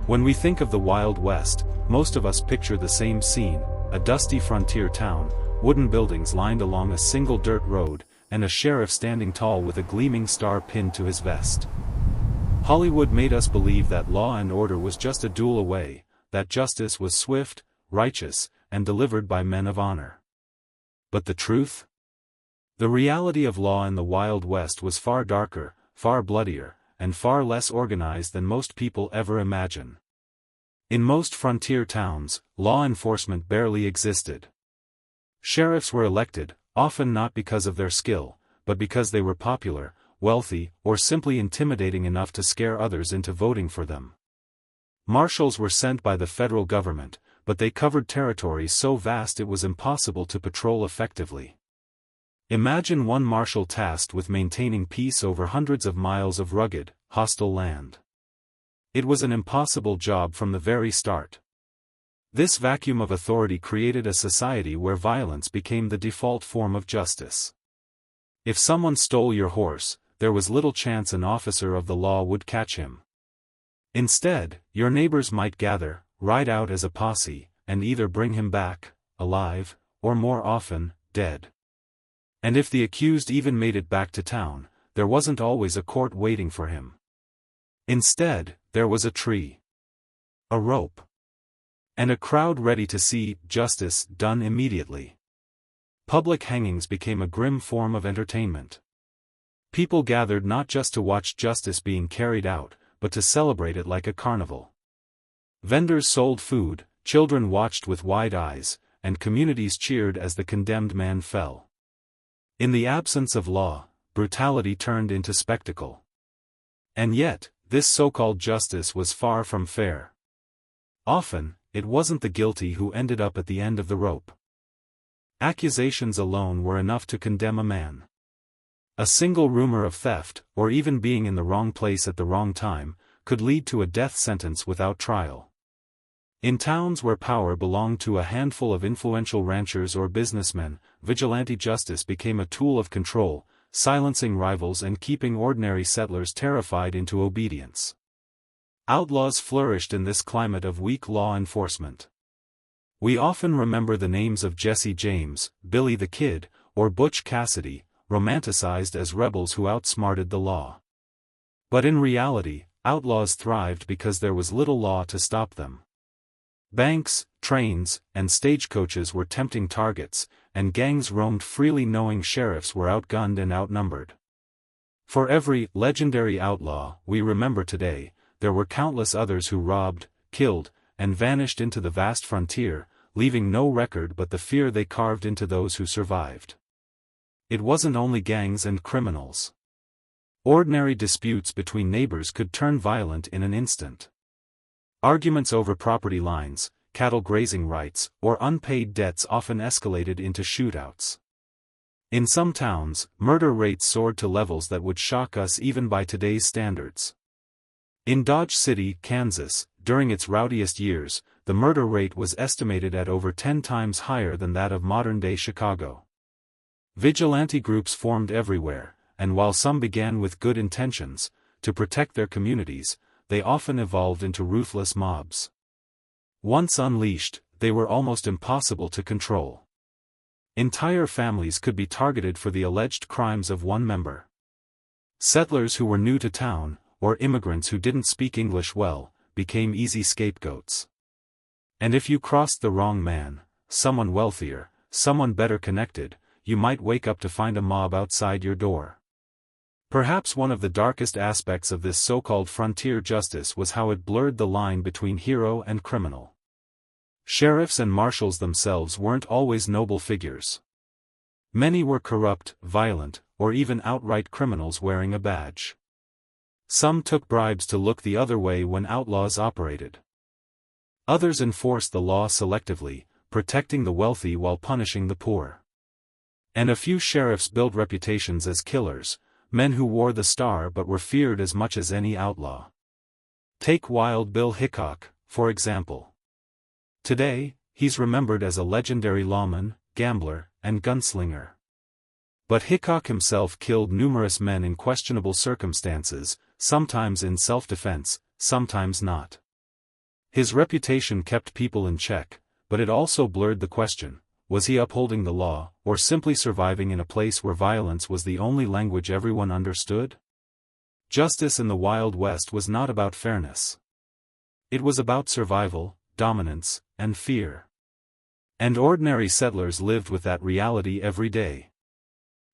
When we think of the Wild West, most of us picture the same scene: a dusty frontier town, wooden buildings lined along a single dirt road, and a sheriff standing tall with a gleaming star pinned to his vest. Hollywood made us believe that law and order was just a duel away, that justice was swift, righteous, and delivered by men of honor. But the truth? The reality of law in the Wild West was far darker, far bloodier, and far less organized than most people ever imagine. In most frontier towns, law enforcement barely existed. Sheriffs were elected, often not because of their skill, but because they were popular, wealthy, or simply intimidating enough to scare others into voting for them. Marshals were sent by the federal government, but they covered territories so vast it was impossible to patrol effectively. Imagine one marshal tasked with maintaining peace over hundreds of miles of rugged, hostile land. It was an impossible job from the very start. This vacuum of authority created a society where violence became the default form of justice. If someone stole your horse, there was little chance an officer of the law would catch him. Instead, your neighbors might gather, ride out as a posse, and either bring him back, alive, or more often, dead. And if the accused even made it back to town, there wasn't always a court waiting for him. Instead, there was a tree, a rope, and a crowd ready to see justice done immediately. Public hangings became a grim form of entertainment. People gathered not just to watch justice being carried out, but to celebrate it like a carnival. Vendors sold food, children watched with wide eyes, and communities cheered as the condemned man fell. In the absence of law, brutality turned into spectacle. And yet, this so-called justice was far from fair. Often, it wasn't the guilty who ended up at the end of the rope. Accusations alone were enough to condemn a man. A single rumor of theft, or even being in the wrong place at the wrong time, could lead to a death sentence without trial. In towns where power belonged to a handful of influential ranchers or businessmen, vigilante justice became a tool of control, silencing rivals and keeping ordinary settlers terrified into obedience. Outlaws flourished in this climate of weak law enforcement. We often remember the names of Jesse James, Billy the Kid, or Butch Cassidy, romanticized as rebels who outsmarted the law. But in reality, outlaws thrived because there was little law to stop them. Banks, trains, and stagecoaches were tempting targets, and gangs roamed freely knowing sheriffs were outgunned and outnumbered. For every legendary outlaw we remember today, there were countless others who robbed, killed, and vanished into the vast frontier, leaving no record but the fear they carved into those who survived. It wasn't only gangs and criminals. Ordinary disputes between neighbors could turn violent in an instant. Arguments over property lines, cattle grazing rights, or unpaid debts often escalated into shootouts. In some towns, murder rates soared to levels that would shock us even by today's standards. In Dodge City, Kansas, during its rowdiest years, the murder rate was estimated at over 10 times higher than that of modern-day Chicago. Vigilante groups formed everywhere, and while some began with good intentions, to protect their communities, they often evolved into ruthless mobs. Once unleashed, they were almost impossible to control. Entire families could be targeted for the alleged crimes of one member. Settlers who were new to town, or immigrants who didn't speak English well, became easy scapegoats. And if you crossed the wrong man, someone wealthier, someone better connected, you might wake up to find a mob outside your door. Perhaps one of the darkest aspects of this so-called frontier justice was how it blurred the line between hero and criminal. Sheriffs and marshals themselves weren't always noble figures. Many were corrupt, violent, or even outright criminals wearing a badge. Some took bribes to look the other way when outlaws operated. Others enforced the law selectively, protecting the wealthy while punishing the poor. And a few sheriffs built reputations as killers, men who wore the star but were feared as much as any outlaw. Take Wild Bill Hickok, for example. Today, he's remembered as a legendary lawman, gambler, and gunslinger. But Hickok himself killed numerous men in questionable circumstances, sometimes in self-defense, sometimes not. His reputation kept people in check, but it also blurred the question, was he upholding the law, or simply surviving in a place where violence was the only language everyone understood? Justice in the Wild West was not about fairness. It was about survival, dominance, and fear. And ordinary settlers lived with that reality every day.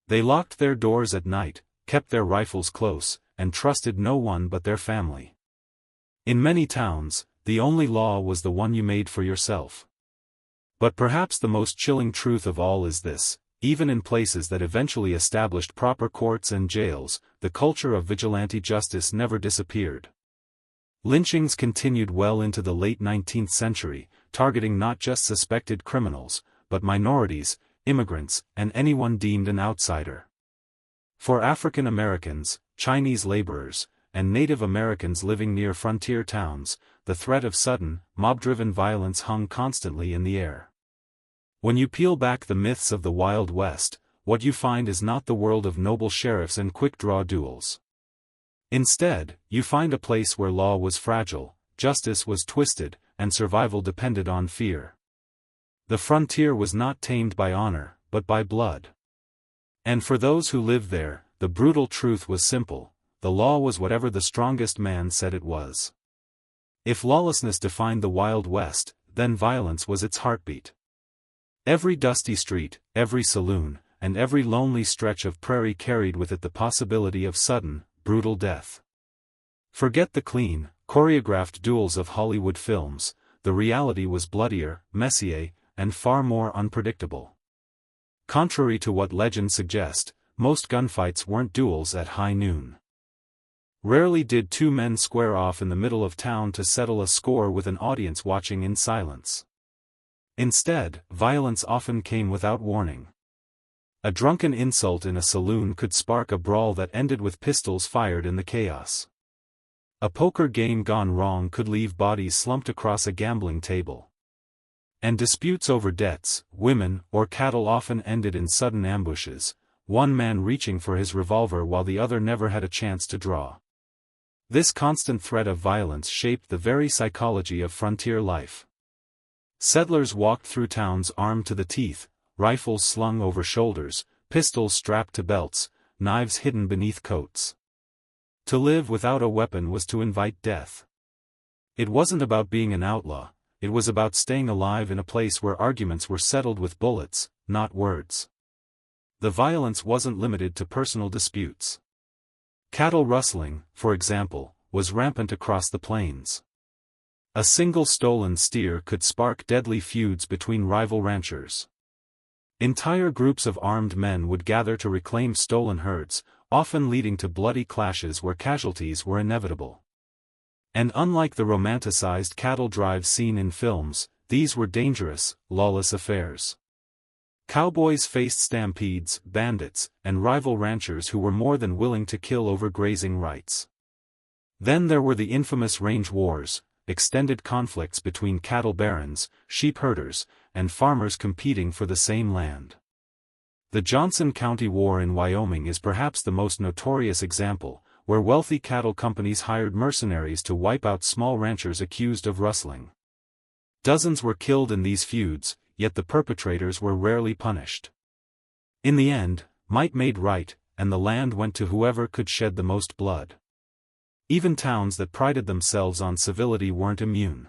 They locked their doors at night, kept their rifles close, and trusted no one but their family. In many towns, the only law was the one you made for yourself. But perhaps the most chilling truth of all is this: even in places that eventually established proper courts and jails, the culture of vigilante justice never disappeared. Lynchings continued well into the late 19th century, targeting not just suspected criminals, but minorities, immigrants, and anyone deemed an outsider. For African Americans, Chinese laborers, and Native Americans living near frontier towns, the threat of sudden, mob-driven violence hung constantly in the air. When you peel back the myths of the Wild West, what you find is not the world of noble sheriffs and quick-draw duels. Instead, you find a place where law was fragile, justice was twisted, and survival depended on fear. The frontier was not tamed by honor, but by blood. And for those who lived there, the brutal truth was simple: the law was whatever the strongest man said it was. If lawlessness defined the Wild West, then violence was its heartbeat. Every dusty street, every saloon, and every lonely stretch of prairie carried with it the possibility of sudden, brutal death. Forget the clean, choreographed duels of Hollywood films. The reality was bloodier, messier, and far more unpredictable. Contrary to what legends suggest, most gunfights weren't duels at high noon. Rarely did two men square off in the middle of town to settle a score with an audience watching in silence. Instead, violence often came without warning. A drunken insult in a saloon could spark a brawl that ended with pistols fired in the chaos. A poker game gone wrong could leave bodies slumped across a gambling table. And disputes over debts, women, or cattle often ended in sudden ambushes, one man reaching for his revolver while the other never had a chance to draw. This constant threat of violence shaped the very psychology of frontier life. Settlers walked through towns armed to the teeth, rifles slung over shoulders, pistols strapped to belts, knives hidden beneath coats. To live without a weapon was to invite death. It wasn't about being an outlaw, it was about staying alive in a place where arguments were settled with bullets, not words. The violence wasn't limited to personal disputes. Cattle rustling, for example, was rampant across the plains. A single stolen steer could spark deadly feuds between rival ranchers. Entire groups of armed men would gather to reclaim stolen herds, often leading to bloody clashes where casualties were inevitable. And unlike the romanticized cattle drives seen in films, these were dangerous, lawless affairs. Cowboys faced stampedes, bandits, and rival ranchers who were more than willing to kill over grazing rights. Then there were the infamous range wars, extended conflicts between cattle barons, sheep herders, and farmers competing for the same land. The Johnson County War in Wyoming is perhaps the most notorious example, where wealthy cattle companies hired mercenaries to wipe out small ranchers accused of rustling. Dozens were killed in these feuds, yet the perpetrators were rarely punished. In the end, might made right, and the land went to whoever could shed the most blood. Even towns that prided themselves on civility weren't immune.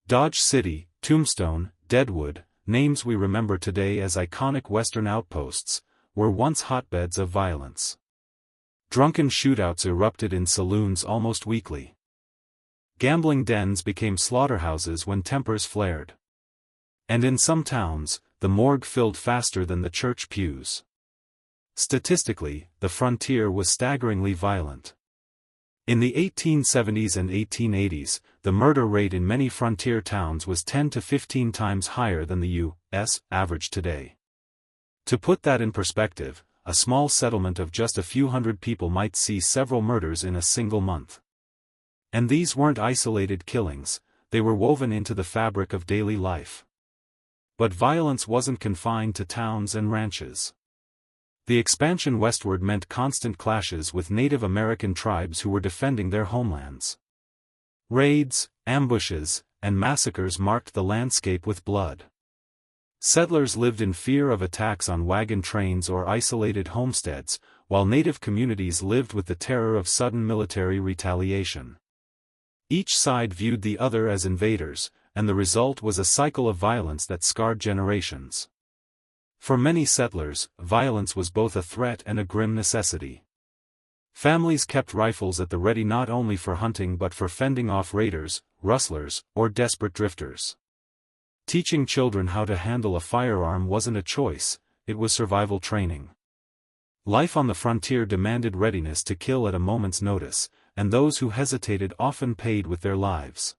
Dodge City, Tombstone, Deadwood, names we remember today as iconic Western outposts, were once hotbeds of violence. Drunken shootouts erupted in saloons almost weekly. Gambling dens became slaughterhouses when tempers flared. And in some towns, the morgue filled faster than the church pews. Statistically, the frontier was staggeringly violent. In the 1870s and 1880s, the murder rate in many frontier towns was 10 to 15 times higher than the U.S. average today. To put that in perspective, a small settlement of just a few hundred people might see several murders in a single month. And these weren't isolated killings, they were woven into the fabric of daily life. But violence wasn't confined to towns and ranches. The expansion westward meant constant clashes with Native American tribes who were defending their homelands. Raids, ambushes, and massacres marked the landscape with blood. Settlers lived in fear of attacks on wagon trains or isolated homesteads, while native communities lived with the terror of sudden military retaliation. Each side viewed the other as invaders, and the result was a cycle of violence that scarred generations. For many settlers, violence was both a threat and a grim necessity. Families kept rifles at the ready not only for hunting but for fending off raiders, rustlers, or desperate drifters. Teaching children how to handle a firearm wasn't a choice, it was survival training. Life on the frontier demanded readiness to kill at a moment's notice, and those who hesitated often paid with their lives.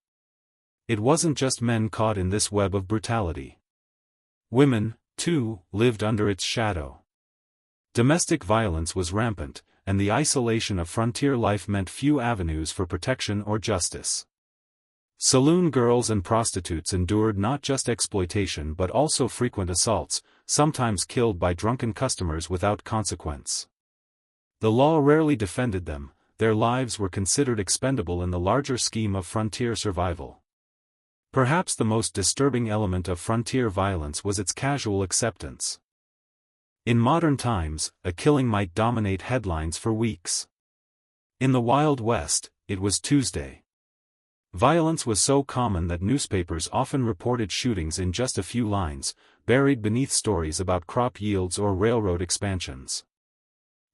It wasn't just men caught in this web of brutality. Women, too, lived under its shadow. Domestic violence was rampant, and the isolation of frontier life meant few avenues for protection or justice. Saloon girls and prostitutes endured not just exploitation but also frequent assaults, sometimes killed by drunken customers without consequence. The law rarely defended them, their lives were considered expendable in the larger scheme of frontier survival. Perhaps the most disturbing element of frontier violence was its casual acceptance. In modern times, a killing might dominate headlines for weeks. In the Wild West, it was Tuesday. Violence was so common that newspapers often reported shootings in just a few lines, buried beneath stories about crop yields or railroad expansions.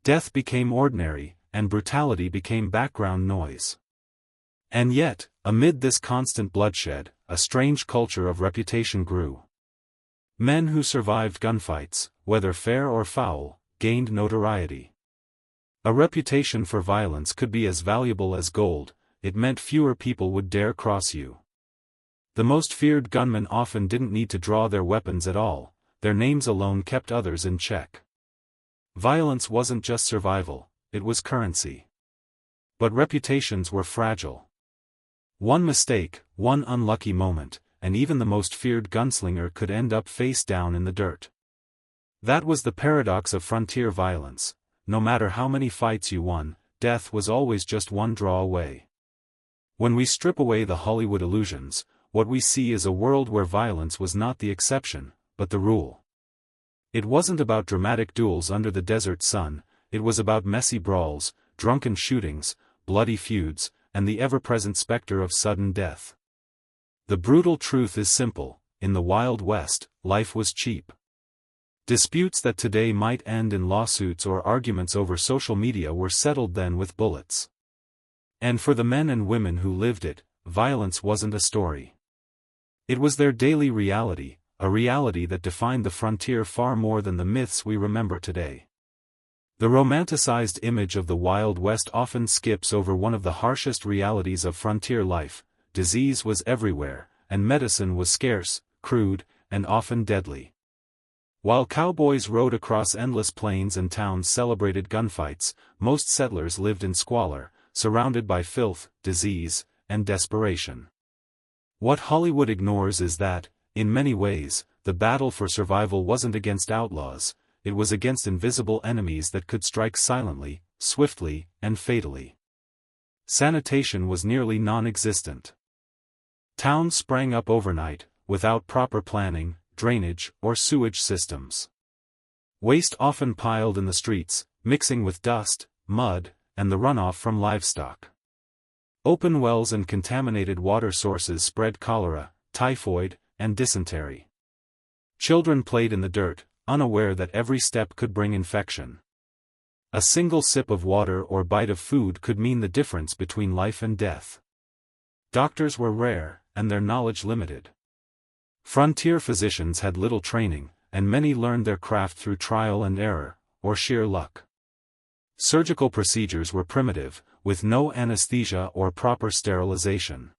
Death became ordinary, and brutality became background noise. And yet, amid this constant bloodshed, a strange culture of reputation grew. Men who survived gunfights, whether fair or foul, gained notoriety. A reputation for violence could be as valuable as gold. It meant fewer people would dare cross you. The most feared gunmen often didn't need to draw their weapons at all, their names alone kept others in check. Violence wasn't just survival, it was currency. But reputations were fragile. One mistake, one unlucky moment, and even the most feared gunslinger could end up face down in the dirt. That was the paradox of frontier violence. No matter how many fights you won, death was always just one draw away. When we strip away the Hollywood illusions, what we see is a world where violence was not the exception, but the rule. It wasn't about dramatic duels under the desert sun, it was about messy brawls, drunken shootings, bloody feuds, and the ever-present specter of sudden death. The brutal truth is simple: in the Wild West, life was cheap. Disputes that today might end in lawsuits or arguments over social media were settled then with bullets. And for the men and women who lived it, violence wasn't a story. It was their daily reality, a reality that defined the frontier far more than the myths we remember today. The romanticized image of the Wild West often skips over one of the harshest realities of frontier life: disease was everywhere, and medicine was scarce, crude, and often deadly. While cowboys rode across endless plains and towns celebrated gunfights, most settlers lived in squalor, surrounded by filth, disease, and desperation. What Hollywood ignores is that, in many ways, the battle for survival wasn't against outlaws, it was against invisible enemies that could strike silently, swiftly, and fatally. Sanitation was nearly non-existent. Towns sprang up overnight, without proper planning, drainage, or sewage systems. Waste often piled in the streets, mixing with dust, mud, and the runoff from livestock. Open wells and contaminated water sources spread cholera, typhoid, and dysentery. Children played in the dirt, unaware that every step could bring infection. A single sip of water or bite of food could mean the difference between life and death. Doctors were rare, and their knowledge limited. Frontier physicians had little training, and many learned their craft through trial and error, or sheer luck. Surgical procedures were primitive, with no anesthesia or proper sterilization.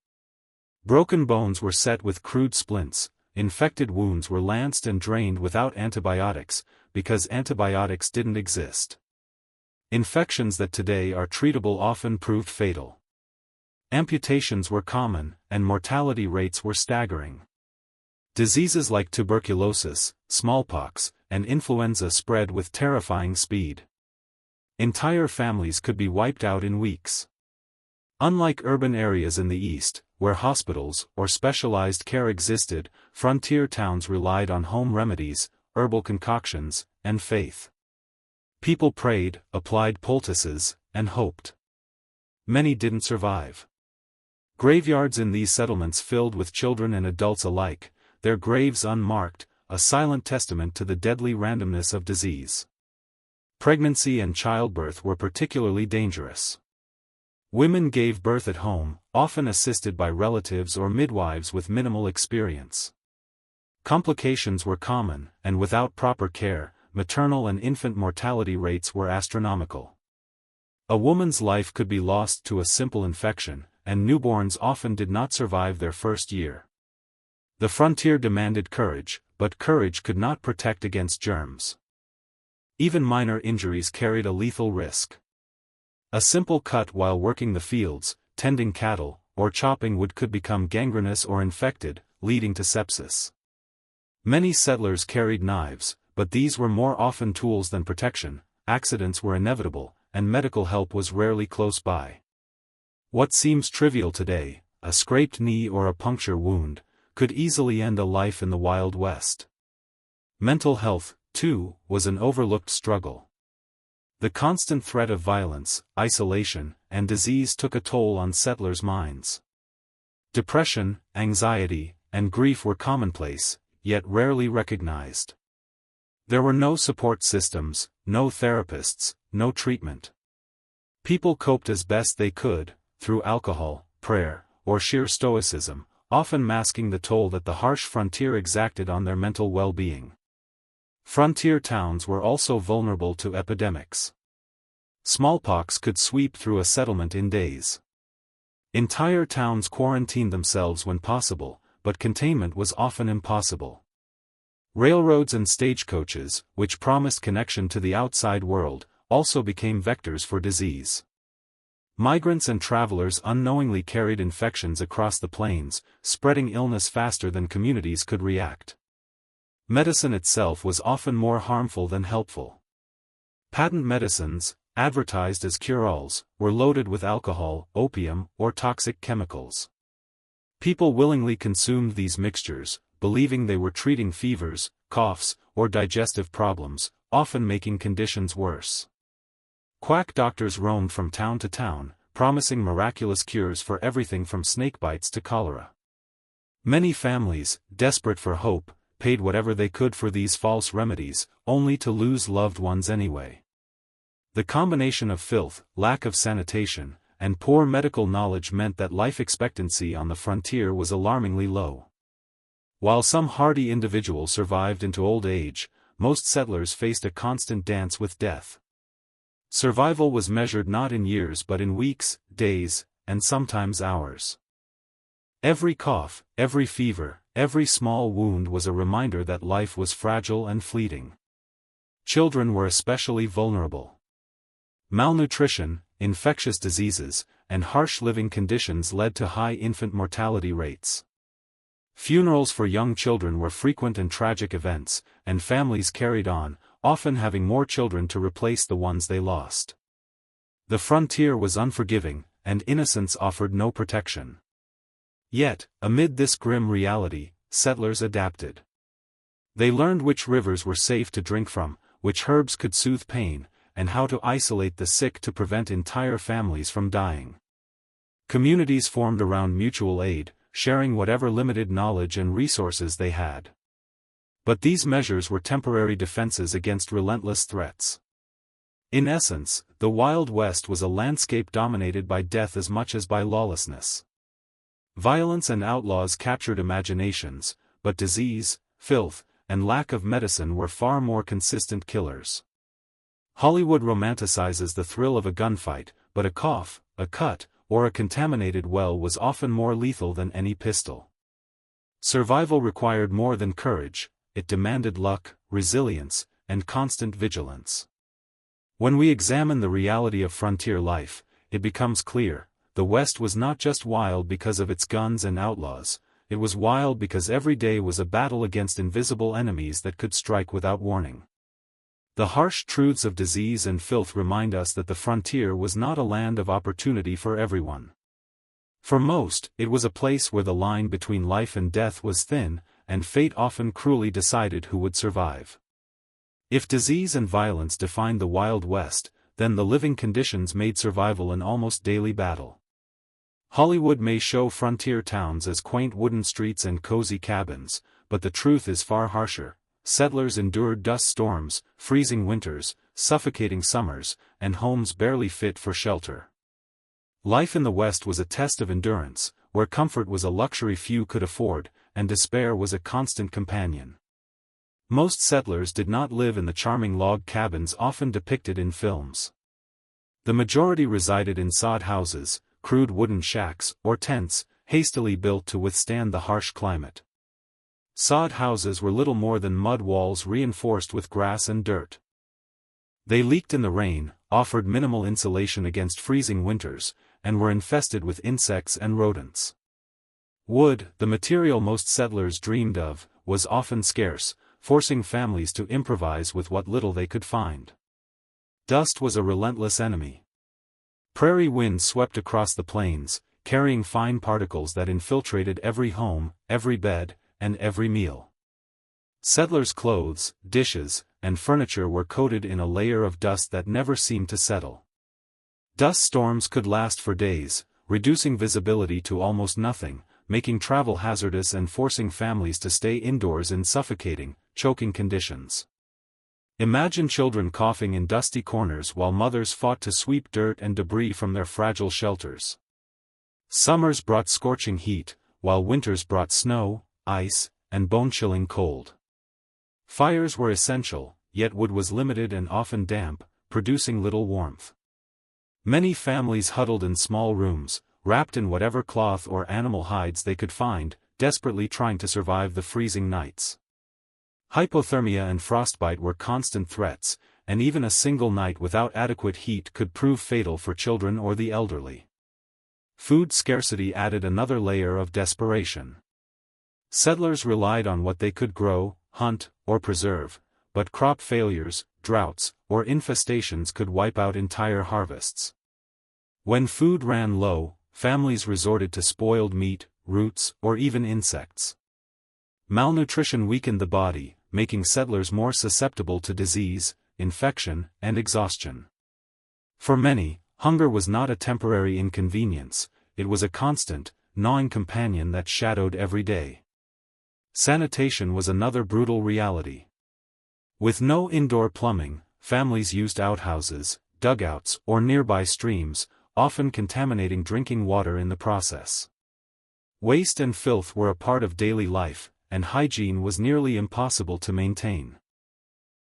Broken bones were set with crude splints, infected wounds were lanced and drained without antibiotics, because antibiotics didn't exist. Infections that today are treatable often proved fatal. Amputations were common, and mortality rates were staggering. Diseases like tuberculosis, smallpox, and influenza spread with terrifying speed. Entire families could be wiped out in weeks. Unlike urban areas in the East, where hospitals or specialized care existed, frontier towns relied on home remedies, herbal concoctions, and faith. People prayed, applied poultices, and hoped. Many didn't survive. Graveyards in these settlements filled with children and adults alike, their graves unmarked, a silent testament to the deadly randomness of disease. Pregnancy and childbirth were particularly dangerous. Women gave birth at home, often assisted by relatives or midwives with minimal experience. Complications were common, and without proper care, maternal and infant mortality rates were astronomical. A woman's life could be lost to a simple infection, and newborns often did not survive their first year. The frontier demanded courage, but courage could not protect against germs. Even minor injuries carried a lethal risk. A simple cut while working the fields, tending cattle, or chopping wood could become gangrenous or infected, leading to sepsis. Many settlers carried knives, but these were more often tools than protection. Accidents were inevitable, and medical help was rarely close by. What seems trivial today, a scraped knee or a puncture wound, could easily end a life in the Wild West. Mental health, too, was an overlooked struggle. The constant threat of violence, isolation, and disease took a toll on settlers' minds. Depression, anxiety, and grief were commonplace, yet rarely recognized. There were no support systems, no therapists, no treatment. People coped as best they could, through alcohol, prayer, or sheer stoicism, often masking the toll that the harsh frontier exacted on their mental well-being. Frontier towns were also vulnerable to epidemics. Smallpox could sweep through a settlement in days. Entire towns quarantined themselves when possible, but containment was often impossible. Railroads and stagecoaches, which promised connection to the outside world, also became vectors for disease. Migrants and travelers unknowingly carried infections across the plains, spreading illness faster than communities could react. Medicine itself was often more harmful than helpful. Patent medicines, advertised as cure-alls, were loaded with alcohol, opium, or toxic chemicals. People willingly consumed these mixtures, believing they were treating fevers, coughs, or digestive problems, often making conditions worse. Quack doctors roamed from town to town, promising miraculous cures for everything from snakebites to cholera. Many families, desperate for hope, paid whatever they could for these false remedies, only to lose loved ones anyway. The combination of filth, lack of sanitation, and poor medical knowledge meant that life expectancy on the frontier was alarmingly low. While some hardy individuals survived into old age, most settlers faced a constant dance with death. Survival was measured not in years but in weeks, days, and sometimes hours. Every cough, every fever, every small wound was a reminder that life was fragile and fleeting. Children were especially vulnerable. Malnutrition, infectious diseases, and harsh living conditions led to high infant mortality rates. Funerals for young children were frequent and tragic events, and families carried on, often having more children to replace the ones they lost. The frontier was unforgiving, and innocence offered no protection. Yet, amid this grim reality, settlers adapted. They learned which rivers were safe to drink from, which herbs could soothe pain, and how to isolate the sick to prevent entire families from dying. Communities formed around mutual aid, sharing whatever limited knowledge and resources they had. But these measures were temporary defenses against relentless threats. In essence, the Wild West was a landscape dominated by death as much as by lawlessness. Violence and outlaws captured imaginations, but disease, filth, and lack of medicine were far more consistent killers. Hollywood romanticizes the thrill of a gunfight, but a cough, a cut, or a contaminated well was often more lethal than any pistol. Survival required more than courage, it demanded luck, resilience, and constant vigilance. When we examine the reality of frontier life, it becomes clear, the West was not just wild because of its guns and outlaws, it was wild because every day was a battle against invisible enemies that could strike without warning. The harsh truths of disease and filth remind us that the frontier was not a land of opportunity for everyone. For most, it was a place where the line between life and death was thin, and fate often cruelly decided who would survive. If disease and violence defined the Wild West, then the living conditions made survival an almost daily battle. Hollywood may show frontier towns as quaint wooden streets and cozy cabins, but the truth is far harsher. Settlers endured dust storms, freezing winters, suffocating summers, and homes barely fit for shelter. Life in the West was a test of endurance, where comfort was a luxury few could afford, and despair was a constant companion. Most settlers did not live in the charming log cabins often depicted in films. The majority resided in sod houses, crude wooden shacks, or tents, hastily built to withstand the harsh climate. Sod houses were little more than mud walls reinforced with grass and dirt. They leaked in the rain, offered minimal insulation against freezing winters, and were infested with insects and rodents. Wood, the material most settlers dreamed of, was often scarce, forcing families to improvise with what little they could find. Dust was a relentless enemy. Prairie winds swept across the plains, carrying fine particles that infiltrated every home, every bed, and every meal. Settlers' clothes, dishes, and furniture were coated in a layer of dust that never seemed to settle. Dust storms could last for days, reducing visibility to almost nothing, making travel hazardous and forcing families to stay indoors in suffocating, choking conditions. Imagine children coughing in dusty corners while mothers fought to sweep dirt and debris from their fragile shelters. Summers brought scorching heat, while winters brought snow, ice, and bone-chilling cold. Fires were essential, yet wood was limited and often damp, producing little warmth. Many families huddled in small rooms, wrapped in whatever cloth or animal hides they could find, desperately trying to survive the freezing nights. Hypothermia and frostbite were constant threats, and even a single night without adequate heat could prove fatal for children or the elderly. Food scarcity added another layer of desperation. Settlers relied on what they could grow, hunt, or preserve, but crop failures, droughts, or infestations could wipe out entire harvests. When food ran low, families resorted to spoiled meat, roots, or even insects. Malnutrition weakened the body, making settlers more susceptible to disease, infection, and exhaustion. For many, hunger was not a temporary inconvenience, it was a constant, gnawing companion that shadowed every day. Sanitation was another brutal reality. With no indoor plumbing, families used outhouses, dugouts, or nearby streams, often contaminating drinking water in the process. Waste and filth were a part of daily life, and hygiene was nearly impossible to maintain.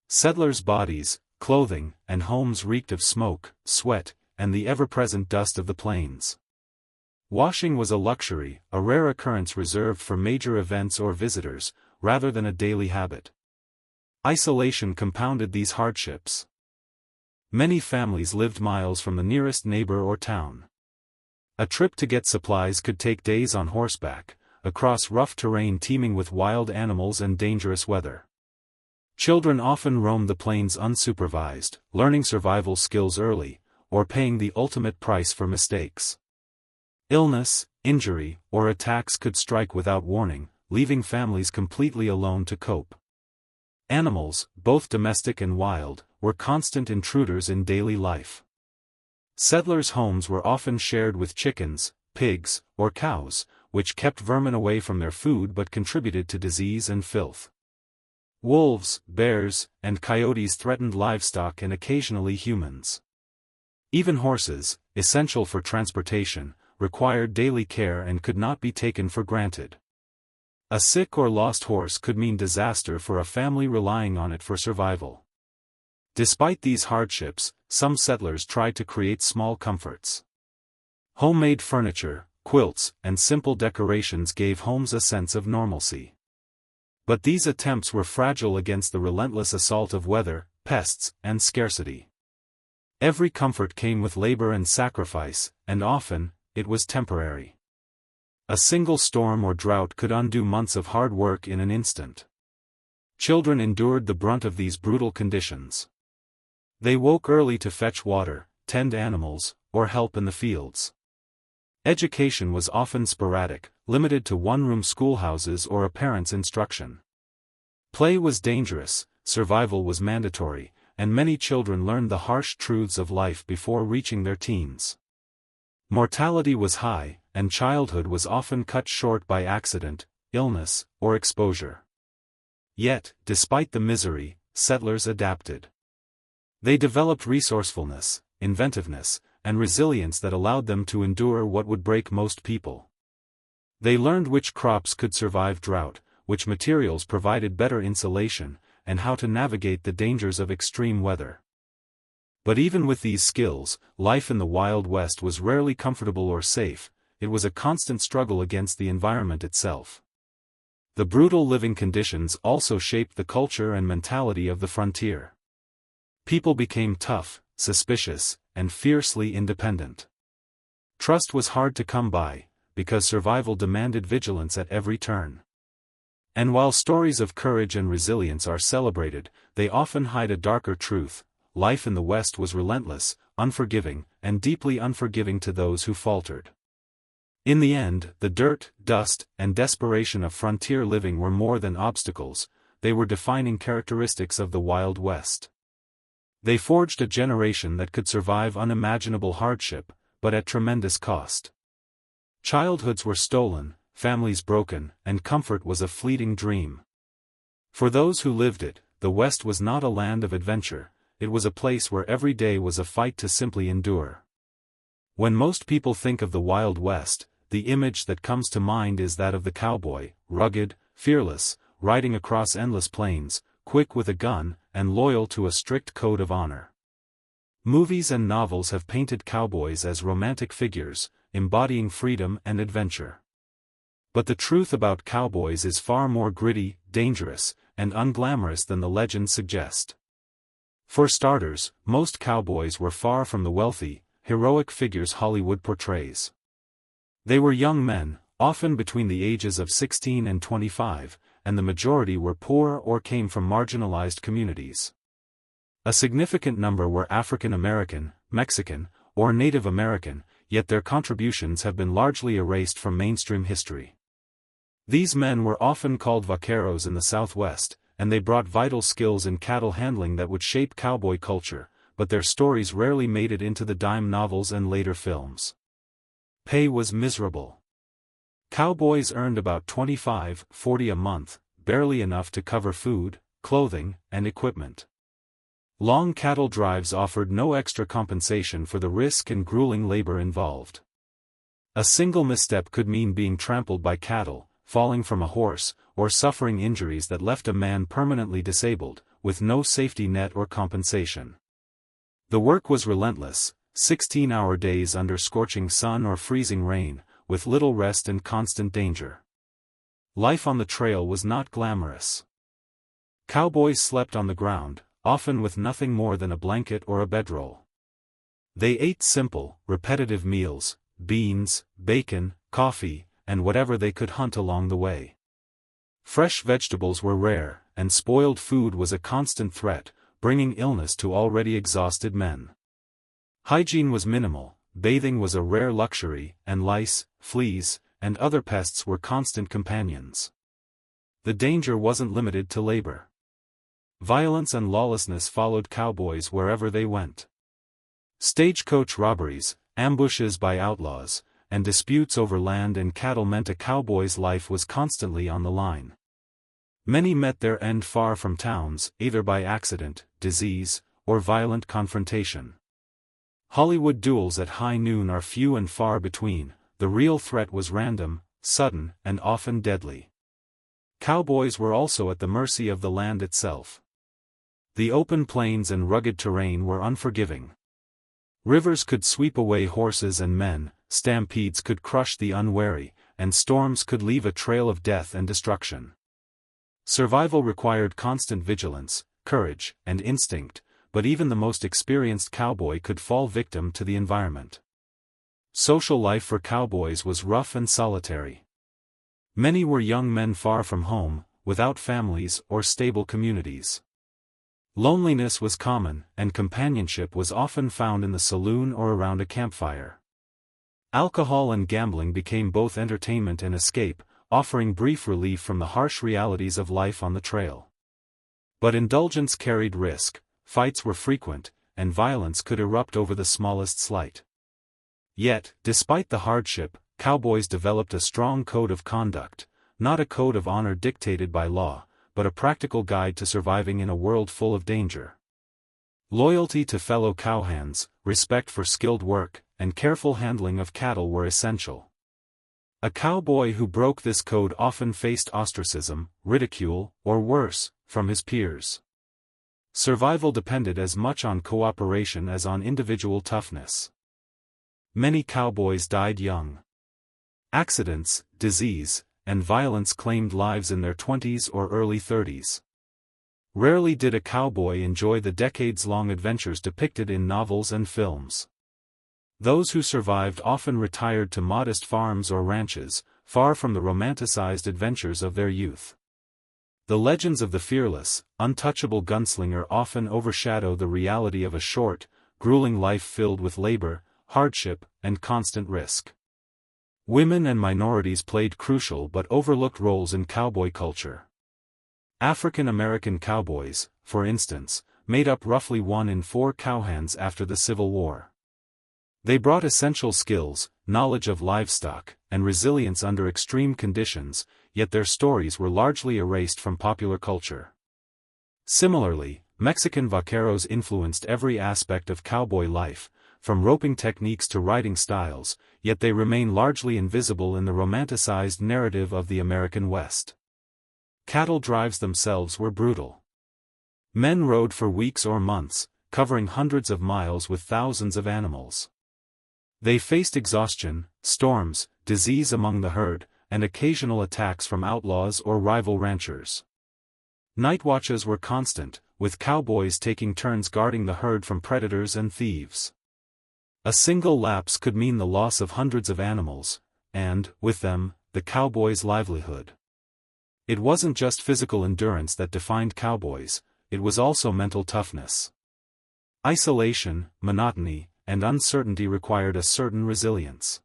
Settlers' bodies, clothing, and homes reeked of smoke, sweat, and the ever-present dust of the plains. Washing was a luxury, a rare occurrence reserved for major events or visitors, rather than a daily habit. Isolation compounded these hardships. Many families lived miles from the nearest neighbor or town. A trip to get supplies could take days on horseback, across rough terrain teeming with wild animals and dangerous weather. Children often roamed the plains unsupervised, learning survival skills early, or paying the ultimate price for mistakes. Illness, injury, or attacks could strike without warning, leaving families completely alone to cope. Animals, both domestic and wild, were constant intruders in daily life. Settlers' homes were often shared with chickens, pigs, or cows, which kept vermin away from their food but contributed to disease and filth. Wolves, bears, and coyotes threatened livestock and occasionally humans. Even horses, essential for transportation, required daily care and could not be taken for granted. A sick or lost horse could mean disaster for a family relying on it for survival. Despite these hardships, some settlers tried to create small comforts. Homemade furniture, quilts, and simple decorations gave homes a sense of normalcy. But these attempts were fragile against the relentless assault of weather, pests, and scarcity. Every comfort came with labor and sacrifice, and often, it was temporary. A single storm or drought could undo months of hard work in an instant. Children endured the brunt of these brutal conditions. They woke early to fetch water, tend animals, or help in the fields. Education was often sporadic, limited to one-room schoolhouses or a parent's instruction. Play was dangerous, survival was mandatory, and many children learned the harsh truths of life before reaching their teens. Mortality was high, and childhood was often cut short by accident, illness, or exposure. Yet, despite the misery, settlers adapted. They developed resourcefulness, inventiveness, and resilience that allowed them to endure what would break most people. They learned which crops could survive drought, which materials provided better insulation, and how to navigate the dangers of extreme weather. But even with these skills, life in the Wild West was rarely comfortable or safe. It was a constant struggle against the environment itself. The brutal living conditions also shaped the culture and mentality of the frontier. People became tough, suspicious, and fiercely independent. Trust was hard to come by, because survival demanded vigilance at every turn. And while stories of courage and resilience are celebrated, they often hide a darker truth. Life in the West was relentless, unforgiving, and deeply unforgiving to those who faltered. In the end, the dirt, dust, and desperation of frontier living were more than obstacles, they were defining characteristics of the Wild West. They forged a generation that could survive unimaginable hardship, but at tremendous cost. Childhoods were stolen, families broken, and comfort was a fleeting dream. For those who lived it, the West was not a land of adventure, it was a place where every day was a fight to simply endure. When most people think of the Wild West, the image that comes to mind is that of the cowboy, rugged, fearless, riding across endless plains, quick with a gun, and loyal to a strict code of honor. Movies and novels have painted cowboys as romantic figures, embodying freedom and adventure. But the truth about cowboys is far more gritty, dangerous, and unglamorous than the legends suggest. For starters, most cowboys were far from the wealthy, heroic figures Hollywood portrays. They were young men, often between the ages of 16 and 25, and the majority were poor or came from marginalized communities. A significant number were African American, Mexican, or Native American, yet their contributions have been largely erased from mainstream history. These men were often called vaqueros in the Southwest, and they brought vital skills in cattle handling that would shape cowboy culture, but their stories rarely made it into the dime novels and later films. Pay was miserable. Cowboys earned about $25–40 a month, barely enough to cover food, clothing, and equipment. Long cattle drives offered no extra compensation for the risk and grueling labor involved. A single misstep could mean being trampled by cattle, falling from a horse, or suffering injuries that left a man permanently disabled, with no safety net or compensation. The work was relentless, 16-hour days under scorching sun or freezing rain, with little rest and constant danger. Life on the trail was not glamorous. Cowboys slept on the ground, often with nothing more than a blanket or a bedroll. They ate simple, repetitive meals, beans, bacon, coffee, and whatever they could hunt along the way. Fresh vegetables were rare, and spoiled food was a constant threat, bringing illness to already exhausted men. Hygiene was minimal, bathing was a rare luxury, and lice, fleas, and other pests were constant companions. The danger wasn't limited to labor. Violence and lawlessness followed cowboys wherever they went. Stagecoach robberies, ambushes by outlaws, and disputes over land and cattle meant a cowboy's life was constantly on the line. Many met their end far from towns, either by accident, disease, or violent confrontation. Hollywood duels at high noon are few and far between, the real threat was random, sudden, and often deadly. Cowboys were also at the mercy of the land itself. The open plains and rugged terrain were unforgiving. Rivers could sweep away horses and men, stampedes could crush the unwary, and storms could leave a trail of death and destruction. Survival required constant vigilance, courage, and instinct, but even the most experienced cowboy could fall victim to the environment. Social life for cowboys was rough and solitary. Many were young men far from home, without families or stable communities. Loneliness was common, and companionship was often found in the saloon or around a campfire. Alcohol and gambling became both entertainment and escape, offering brief relief from the harsh realities of life on the trail. But indulgence carried risk, fights were frequent, and violence could erupt over the smallest slight. Yet, despite the hardship, cowboys developed a strong code of conduct, not a code of honor dictated by law, but a practical guide to surviving in a world full of danger. Loyalty to fellow cowhands, respect for skilled work, and careful handling of cattle were essential. A cowboy who broke this code often faced ostracism, ridicule, or worse, from his peers. Survival depended as much on cooperation as on individual toughness. Many cowboys died young. Accidents, disease, and violence claimed lives in their 20s or early 30s. Rarely did a cowboy enjoy the decades-long adventures depicted in novels and films. Those who survived often retired to modest farms or ranches, far from the romanticized adventures of their youth. The legends of the fearless, untouchable gunslinger often overshadow the reality of a short, grueling life filled with labor, hardship, and constant risk. Women and minorities played crucial but overlooked roles in cowboy culture. African American cowboys, for instance, made up roughly 1 in 4 cowhands after the Civil War. They brought essential skills, knowledge of livestock, and resilience under extreme conditions, yet their stories were largely erased from popular culture. Similarly, Mexican vaqueros influenced every aspect of cowboy life, from roping techniques to riding styles, yet they remain largely invisible in the romanticized narrative of the American West. Cattle drives themselves were brutal. Men rode for weeks or months, covering hundreds of miles with thousands of animals. They faced exhaustion, storms, disease among the herd, and occasional attacks from outlaws or rival ranchers. Night watches were constant, with cowboys taking turns guarding the herd from predators and thieves. A single lapse could mean the loss of hundreds of animals, and, with them, the cowboy's livelihood. It wasn't just physical endurance that defined cowboys, it was also mental toughness. Isolation, monotony, and uncertainty required a certain resilience.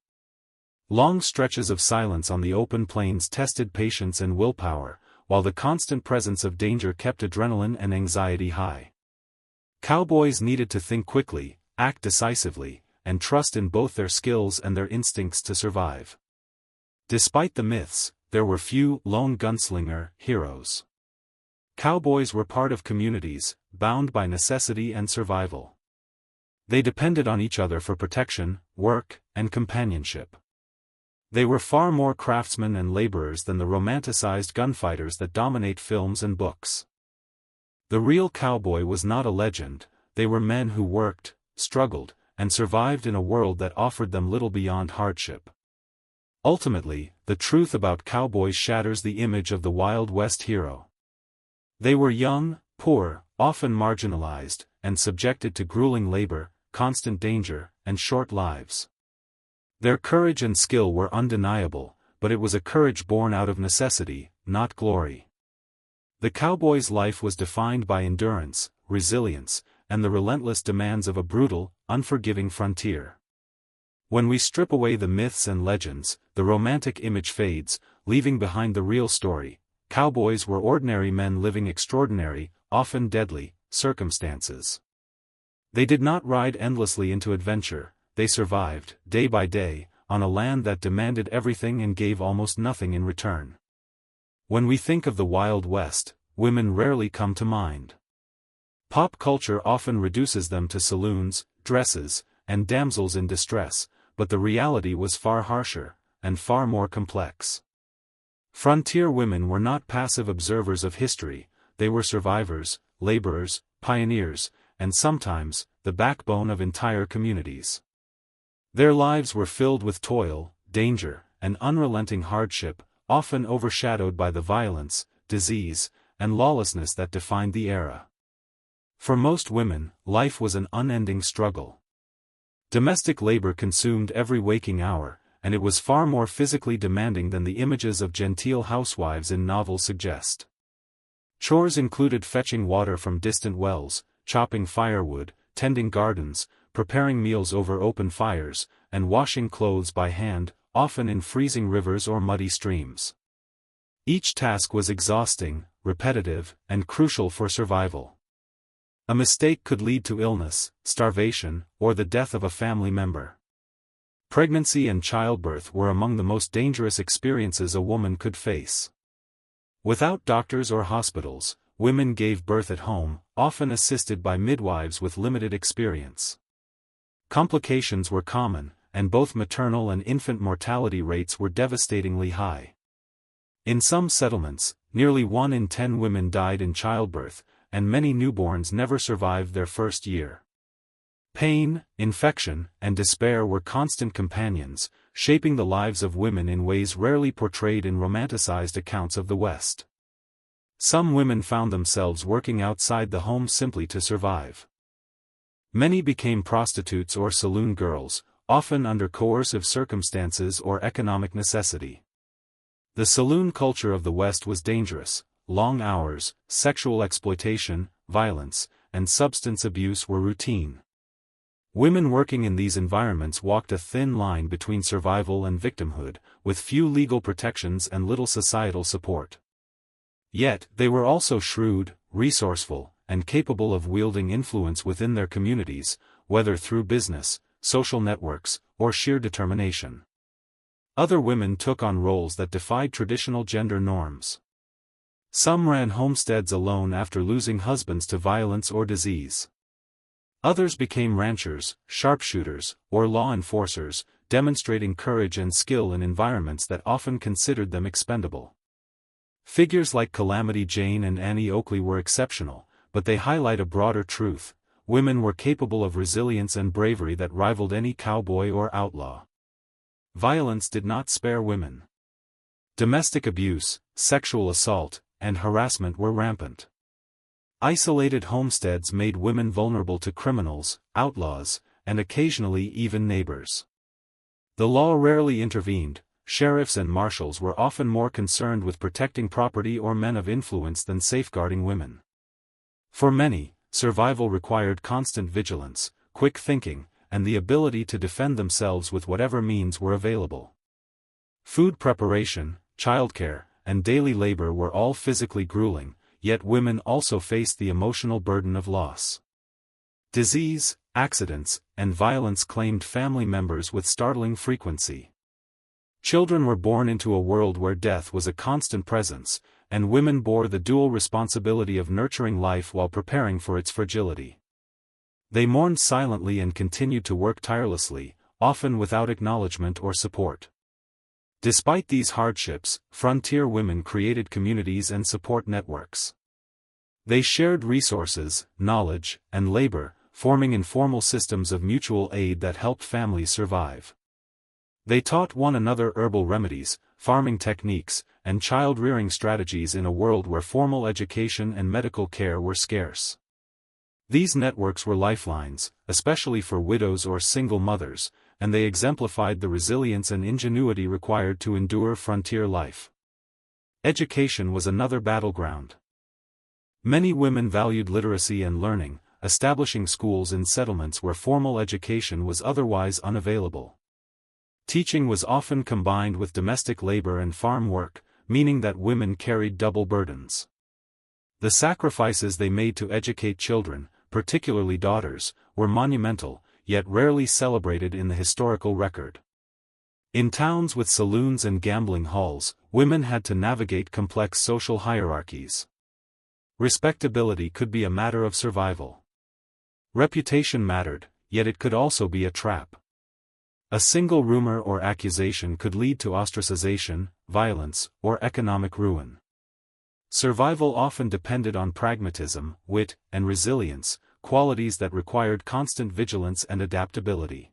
Long stretches of silence on the open plains tested patience and willpower, while the constant presence of danger kept adrenaline and anxiety high. Cowboys needed to think quickly, act decisively, and trust in both their skills and their instincts to survive. Despite the myths, there were few lone gunslinger heroes. Cowboys were part of communities, bound by necessity and survival. They depended on each other for protection, work, and companionship. They were far more craftsmen and laborers than the romanticized gunfighters that dominate films and books. The real cowboy was not a legend, they were men who worked, struggled, and survived in a world that offered them little beyond hardship. Ultimately, the truth about cowboys shatters the image of the Wild West hero. They were young, poor, often marginalized, and subjected to grueling labor, constant danger, and short lives. Their courage and skill were undeniable, but it was a courage born out of necessity, not glory. The cowboy's life was defined by endurance, resilience, and the relentless demands of a brutal, unforgiving frontier. When we strip away the myths and legends, the romantic image fades, leaving behind the real story. Cowboys were ordinary men living extraordinary, often deadly, circumstances. They did not ride endlessly into adventure, they survived, day by day, on a land that demanded everything and gave almost nothing in return. When we think of the Wild West, women rarely come to mind. Pop culture often reduces them to saloons, dresses, and damsels in distress, but the reality was far harsher, and far more complex. Frontier women were not passive observers of history, they were survivors, laborers, pioneers, and sometimes, the backbone of entire communities. Their lives were filled with toil, danger, and unrelenting hardship, often overshadowed by the violence, disease, and lawlessness that defined the era. For most women, life was an unending struggle. Domestic labor consumed every waking hour, and it was far more physically demanding than the images of genteel housewives in novels suggest. Chores included fetching water from distant wells, chopping firewood, tending gardens, preparing meals over open fires, and washing clothes by hand, often in freezing rivers or muddy streams. Each task was exhausting, repetitive, and crucial for survival. A mistake could lead to illness, starvation, or the death of a family member. Pregnancy and childbirth were among the most dangerous experiences a woman could face. Without doctors or hospitals, women gave birth at home, often assisted by midwives with limited experience. Complications were common, and both maternal and infant mortality rates were devastatingly high. In some settlements, nearly 1 in 10 women died in childbirth, and many newborns never survived their first year. Pain, infection, and despair were constant companions, shaping the lives of women in ways rarely portrayed in romanticized accounts of the West. Some women found themselves working outside the home simply to survive. Many became prostitutes or saloon girls, often under coercive circumstances or economic necessity. The saloon culture of the West was dangerous. Long hours, sexual exploitation, violence, and substance abuse were routine. Women working in these environments walked a thin line between survival and victimhood, with few legal protections and little societal support. Yet, they were also shrewd, resourceful, and capable of wielding influence within their communities, whether through business, social networks, or sheer determination. Other women took on roles that defied traditional gender norms. Some ran homesteads alone after losing husbands to violence or disease. Others became ranchers, sharpshooters, or law enforcers, demonstrating courage and skill in environments that often considered them expendable. Figures like Calamity Jane and Annie Oakley were exceptional, but they highlight a broader truth: women were capable of resilience and bravery that rivaled any cowboy or outlaw. Violence did not spare women. Domestic abuse, sexual assault, and harassment were rampant. Isolated homesteads made women vulnerable to criminals, outlaws, and occasionally even neighbors. The law rarely intervened. Sheriffs and marshals were often more concerned with protecting property or men of influence than safeguarding women. For many, survival required constant vigilance, quick thinking, and the ability to defend themselves with whatever means were available. Food preparation, childcare, and daily labor were all physically grueling, yet women also faced the emotional burden of loss. Disease, accidents, and violence claimed family members with startling frequency. Children were born into a world where death was a constant presence, and women bore the dual responsibility of nurturing life while preparing for its fragility. They mourned silently and continued to work tirelessly, often without acknowledgement or support. Despite these hardships, frontier women created communities and support networks. They shared resources, knowledge, and labor, forming informal systems of mutual aid that helped families survive. They taught one another herbal remedies, farming techniques, and child-rearing strategies in a world where formal education and medical care were scarce. These networks were lifelines, especially for widows or single mothers, and they exemplified the resilience and ingenuity required to endure frontier life. Education was another battleground. Many women valued literacy and learning, establishing schools in settlements where formal education was otherwise unavailable. Teaching was often combined with domestic labor and farm work, meaning that women carried double burdens. The sacrifices they made to educate children, particularly daughters, were monumental, yet rarely celebrated in the historical record. In towns with saloons and gambling halls, women had to navigate complex social hierarchies. Respectability could be a matter of survival. Reputation mattered, yet it could also be a trap. A single rumor or accusation could lead to ostracization, violence, or economic ruin. Survival often depended on pragmatism, wit, and resilience, qualities that required constant vigilance and adaptability.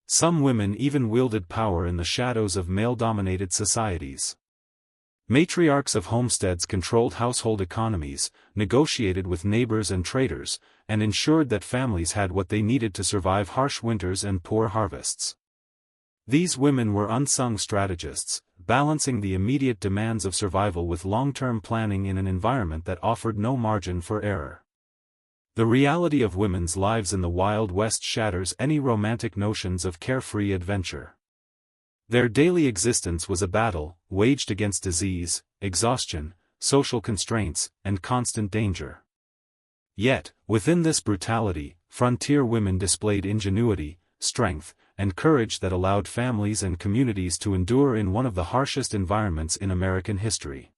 Some women even wielded power in the shadows of male-dominated societies. Matriarchs of homesteads controlled household economies, negotiated with neighbors and traders, and ensured that families had what they needed to survive harsh winters and poor harvests. These women were unsung strategists, balancing the immediate demands of survival with long-term planning in an environment that offered no margin for error. The reality of women's lives in the Wild West shatters any romantic notions of carefree adventure. Their daily existence was a battle, waged against disease, exhaustion, social constraints, and constant danger. Yet, within this brutality, frontier women displayed ingenuity, strength, and courage that allowed families and communities to endure in one of the harshest environments in American history.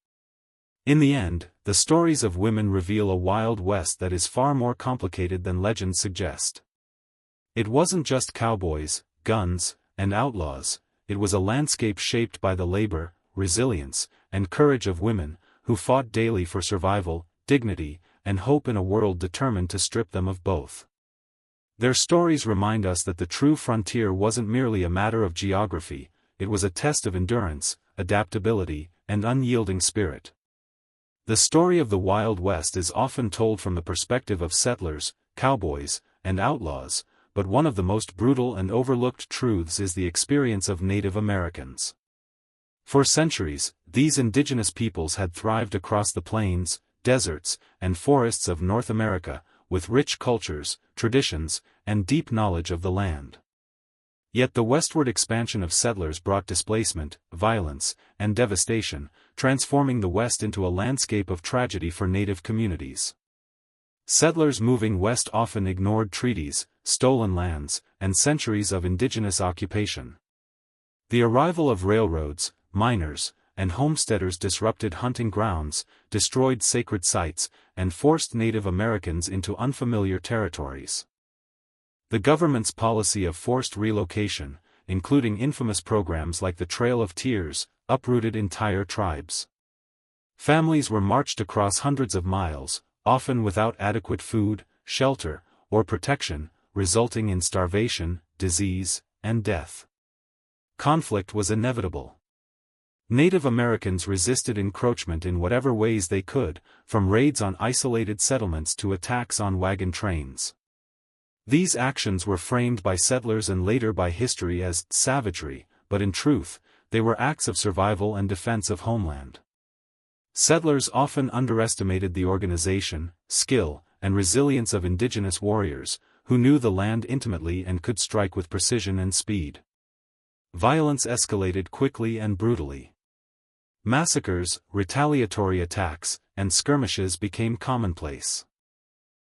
In the end, the stories of women reveal a Wild West that is far more complicated than legends suggest. It wasn't just cowboys, guns, and outlaws, it was a landscape shaped by the labor, resilience, and courage of women, who fought daily for survival, dignity, and hope in a world determined to strip them of both. Their stories remind us that the true frontier wasn't merely a matter of geography, it was a test of endurance, adaptability, and unyielding spirit. The story of the Wild West is often told from the perspective of settlers, cowboys, and outlaws, but one of the most brutal and overlooked truths is the experience of Native Americans. For centuries, these indigenous peoples had thrived across the plains, deserts, and forests of North America, with rich cultures, traditions, and deep knowledge of the land. Yet the westward expansion of settlers brought displacement, violence, and devastation, transforming the West into a landscape of tragedy for Native communities. Settlers moving west often ignored treaties, stolen lands, and centuries of indigenous occupation. The arrival of railroads, miners, and homesteaders disrupted hunting grounds, destroyed sacred sites, and forced Native Americans into unfamiliar territories. The government's policy of forced relocation, including infamous programs like the Trail of Tears, uprooted entire tribes. Families were marched across hundreds of miles, often without adequate food, shelter, or protection, resulting in starvation, disease, and death. Conflict was inevitable. Native Americans resisted encroachment in whatever ways they could, from raids on isolated settlements to attacks on wagon trains. These actions were framed by settlers and later by history as savagery, but in truth, they were acts of survival and defense of homeland. Settlers often underestimated the organization, skill, and resilience of indigenous warriors, who knew the land intimately and could strike with precision and speed. Violence escalated quickly and brutally. Massacres, retaliatory attacks, and skirmishes became commonplace.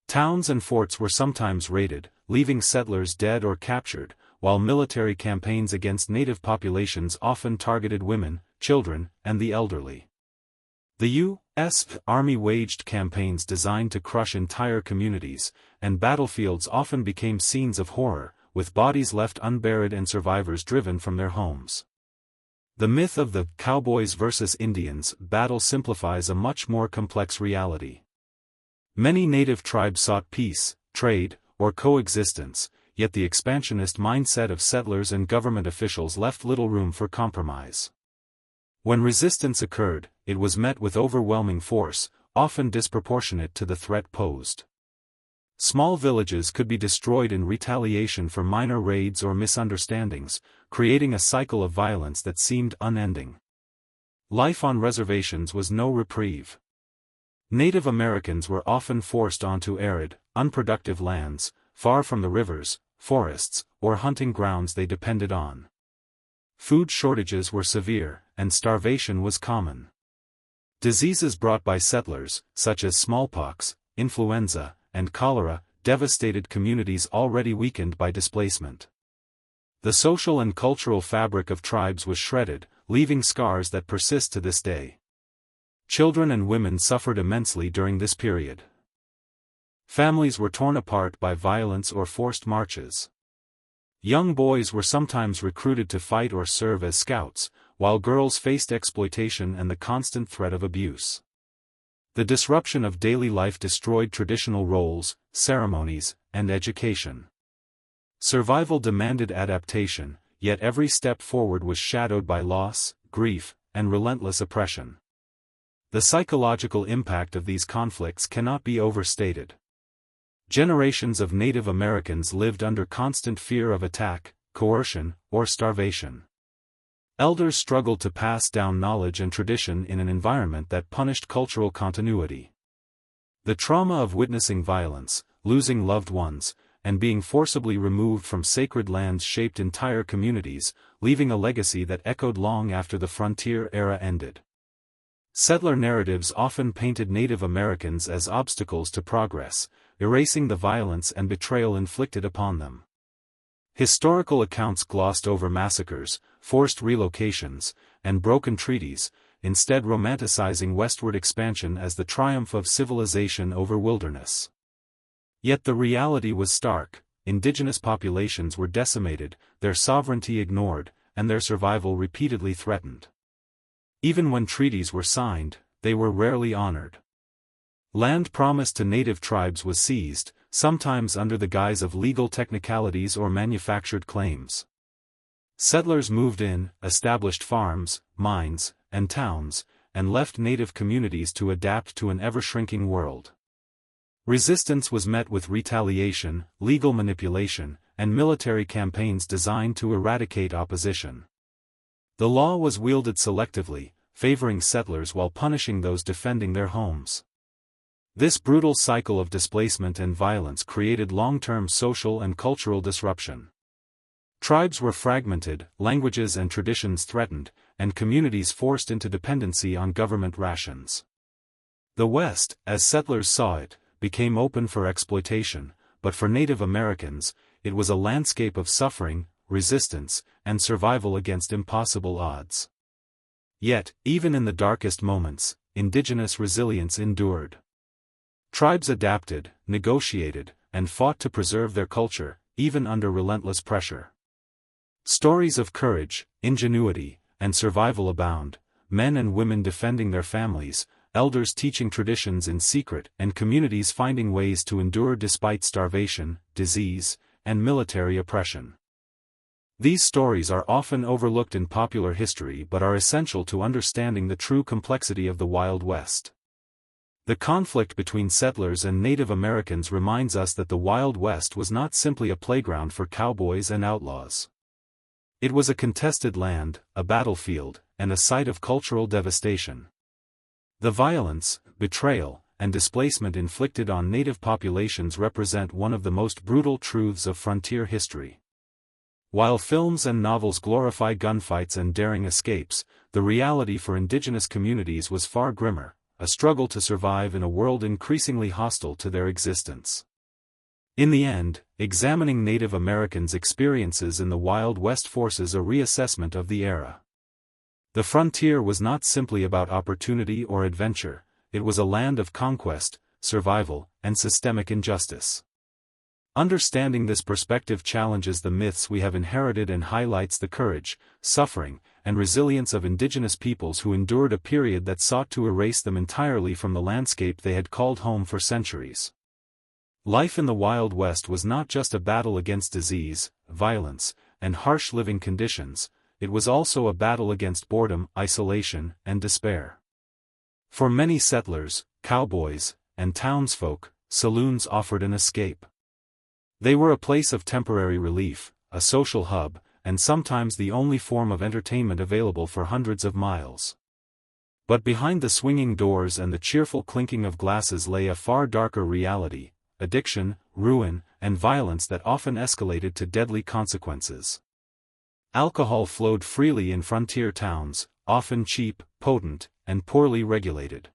Towns and forts were sometimes raided, leaving settlers dead or captured, while military campaigns against native populations often targeted women, children, and the elderly. The U.S. Army waged campaigns designed to crush entire communities, and battlefields often became scenes of horror, with bodies left unburied and survivors driven from their homes. The myth of the cowboys versus Indians battle simplifies a much more complex reality. Many native tribes sought peace, trade, or coexistence, yet the expansionist mindset of settlers and government officials left little room for compromise. When resistance occurred, it was met with overwhelming force, often disproportionate to the threat posed. Small villages could be destroyed in retaliation for minor raids or misunderstandings, creating a cycle of violence that seemed unending. Life on reservations was no reprieve. Native Americans were often forced onto arid, unproductive lands, far from the rivers, forests, or hunting grounds they depended on. Food shortages were severe, and starvation was common. Diseases brought by settlers, such as smallpox, influenza, and cholera, devastated communities already weakened by displacement. The social and cultural fabric of tribes was shredded, leaving scars that persist to this day. Children and women suffered immensely during this period. Families were torn apart by violence or forced marches. Young boys were sometimes recruited to fight or serve as scouts, while girls faced exploitation and the constant threat of abuse. The disruption of daily life destroyed traditional roles, ceremonies, and education. Survival demanded adaptation, yet every step forward was shadowed by loss, grief, and relentless oppression. The psychological impact of these conflicts cannot be overstated. Generations of Native Americans lived under constant fear of attack, coercion, or starvation. Elders struggled to pass down knowledge and tradition in an environment that punished cultural continuity. The trauma of witnessing violence, losing loved ones, and being forcibly removed from sacred lands shaped entire communities, leaving a legacy that echoed long after the frontier era ended. Settler narratives often painted Native Americans as obstacles to progress, erasing the violence and betrayal inflicted upon them. Historical accounts glossed over massacres, forced relocations, and broken treaties, instead romanticizing westward expansion as the triumph of civilization over wilderness. Yet the reality was stark: indigenous populations were decimated, their sovereignty ignored, and their survival repeatedly threatened. Even when treaties were signed, they were rarely honored. Land promised to native tribes was seized, sometimes under the guise of legal technicalities or manufactured claims. Settlers moved in, established farms, mines, and towns, and left native communities to adapt to an ever-shrinking world. Resistance was met with retaliation, legal manipulation, and military campaigns designed to eradicate opposition. The law was wielded selectively, favoring settlers while punishing those defending their homes. This brutal cycle of displacement and violence created long-term social and cultural disruption. Tribes were fragmented, languages and traditions threatened, and communities forced into dependency on government rations. The West, as settlers saw it, became open for exploitation, but for Native Americans, it was a landscape of suffering, resistance, and survival against impossible odds. Yet, even in the darkest moments, indigenous resilience endured. Tribes adapted, negotiated, and fought to preserve their culture, even under relentless pressure. Stories of courage, ingenuity, and survival abound, men and women defending their families, elders teaching traditions in secret, and communities finding ways to endure despite starvation, disease, and military oppression. These stories are often overlooked in popular history but are essential to understanding the true complexity of the Wild West. The conflict between settlers and Native Americans reminds us that the Wild West was not simply a playground for cowboys and outlaws. It was a contested land, a battlefield, and a site of cultural devastation. The violence, betrayal, and displacement inflicted on native populations represent one of the most brutal truths of frontier history. While films and novels glorify gunfights and daring escapes, the reality for indigenous communities was far grimmer, a struggle to survive in a world increasingly hostile to their existence. In the end, examining Native Americans' experiences in the Wild West forces a reassessment of the era. The frontier was not simply about opportunity or adventure, it was a land of conquest, survival, and systemic injustice. Understanding this perspective challenges the myths we have inherited and highlights the courage, suffering, and resilience of indigenous peoples who endured a period that sought to erase them entirely from the landscape they had called home for centuries. Life in the Wild West was not just a battle against disease, violence, and harsh living conditions, it was also a battle against boredom, isolation, and despair. For many settlers, cowboys, and townsfolk, saloons offered an escape. They were a place of temporary relief, a social hub, and sometimes the only form of entertainment available for hundreds of miles. But behind the swinging doors and the cheerful clinking of glasses lay a far darker reality: addiction, ruin, and violence that often escalated to deadly consequences. Alcohol flowed freely in frontier towns, often cheap, potent, and poorly regulated.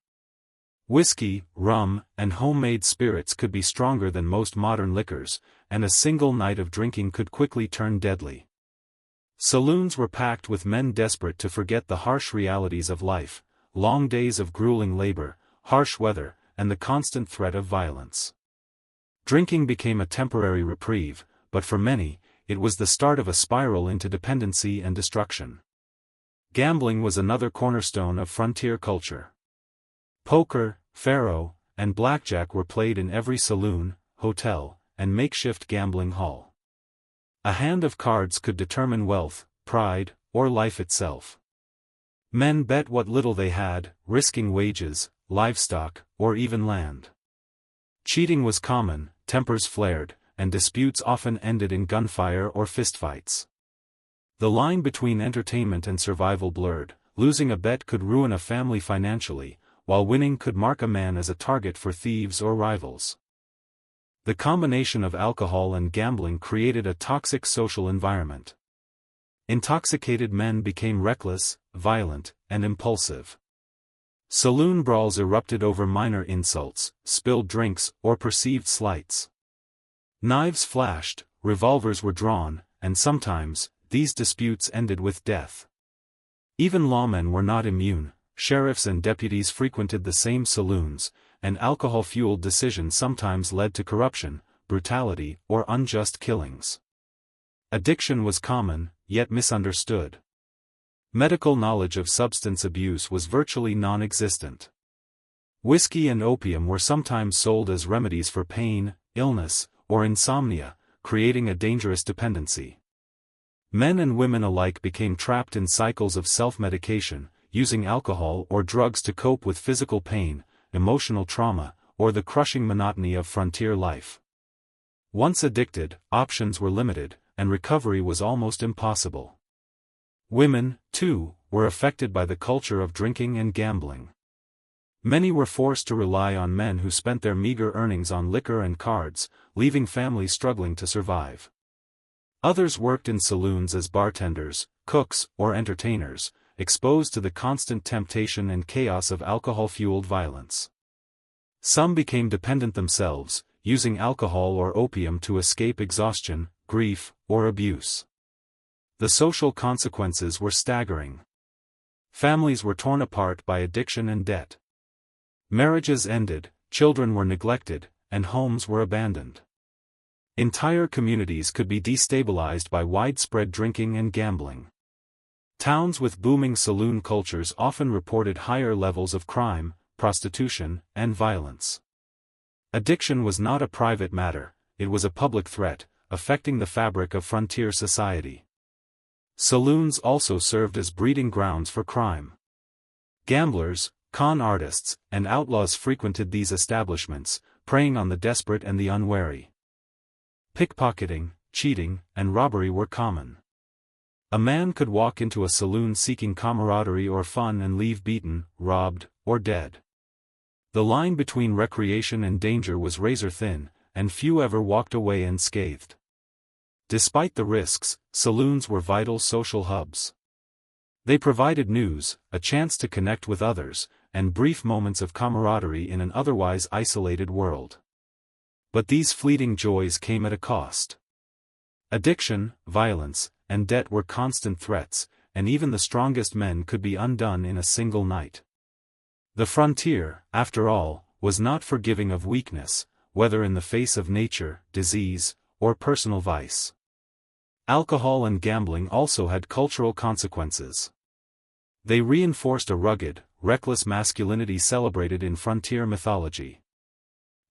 Whiskey, rum, and homemade spirits could be stronger than most modern liquors, and a single night of drinking could quickly turn deadly. Saloons were packed with men desperate to forget the harsh realities of life: long days of grueling labor, harsh weather, and the constant threat of violence. Drinking became a temporary reprieve, but for many, it was the start of a spiral into dependency and destruction. Gambling was another cornerstone of frontier culture. Poker, faro, and blackjack were played in every saloon, hotel, and makeshift gambling hall. A hand of cards could determine wealth, pride, or life itself. Men bet what little they had, risking wages, livestock, or even land. Cheating was common, tempers flared, and disputes often ended in gunfire or fistfights. The line between entertainment and survival blurred. Losing a bet could ruin a family financially, while winning could mark a man as a target for thieves or rivals. The combination of alcohol and gambling created a toxic social environment. Intoxicated men became reckless, violent, and impulsive. Saloon brawls erupted over minor insults, spilled drinks, or perceived slights. Knives flashed, revolvers were drawn, and sometimes, these disputes ended with death. Even lawmen were not immune. Sheriffs and deputies frequented the same saloons, and alcohol-fueled decisions sometimes led to corruption, brutality, or unjust killings. Addiction was common, yet misunderstood. Medical knowledge of substance abuse was virtually non-existent. Whiskey and opium were sometimes sold as remedies for pain, illness, or insomnia, creating a dangerous dependency. Men and women alike became trapped in cycles of self-medication, using alcohol or drugs to cope with physical pain, emotional trauma, or the crushing monotony of frontier life. Once addicted, options were limited, and recovery was almost impossible. Women, too, were affected by the culture of drinking and gambling. Many were forced to rely on men who spent their meager earnings on liquor and cards, leaving families struggling to survive. Others worked in saloons as bartenders, cooks, or entertainers, exposed to the constant temptation and chaos of alcohol-fueled violence. Some became dependent themselves, using alcohol or opium to escape exhaustion, grief, or abuse. The social consequences were staggering. Families were torn apart by addiction and debt. Marriages ended, children were neglected, and homes were abandoned. Entire communities could be destabilized by widespread drinking and gambling. Towns with booming saloon cultures often reported higher levels of crime, prostitution, and violence. Addiction was not a private matter, it was a public threat, affecting the fabric of frontier society. Saloons also served as breeding grounds for crime. Gamblers, con artists, and outlaws frequented these establishments, preying on the desperate and the unwary. Pickpocketing, cheating, and robbery were common. A man could walk into a saloon seeking camaraderie or fun and leave beaten, robbed, or dead. The line between recreation and danger was razor thin, and few ever walked away unscathed. Despite the risks, saloons were vital social hubs. They provided news, a chance to connect with others, and brief moments of camaraderie in an otherwise isolated world. But these fleeting joys came at a cost. Addiction, violence, and debt were constant threats, and even the strongest men could be undone in a single night. The frontier, after all, was not forgiving of weakness, whether in the face of nature, disease, or personal vice. Alcohol and gambling also had cultural consequences. They reinforced a rugged, reckless masculinity celebrated in frontier mythology.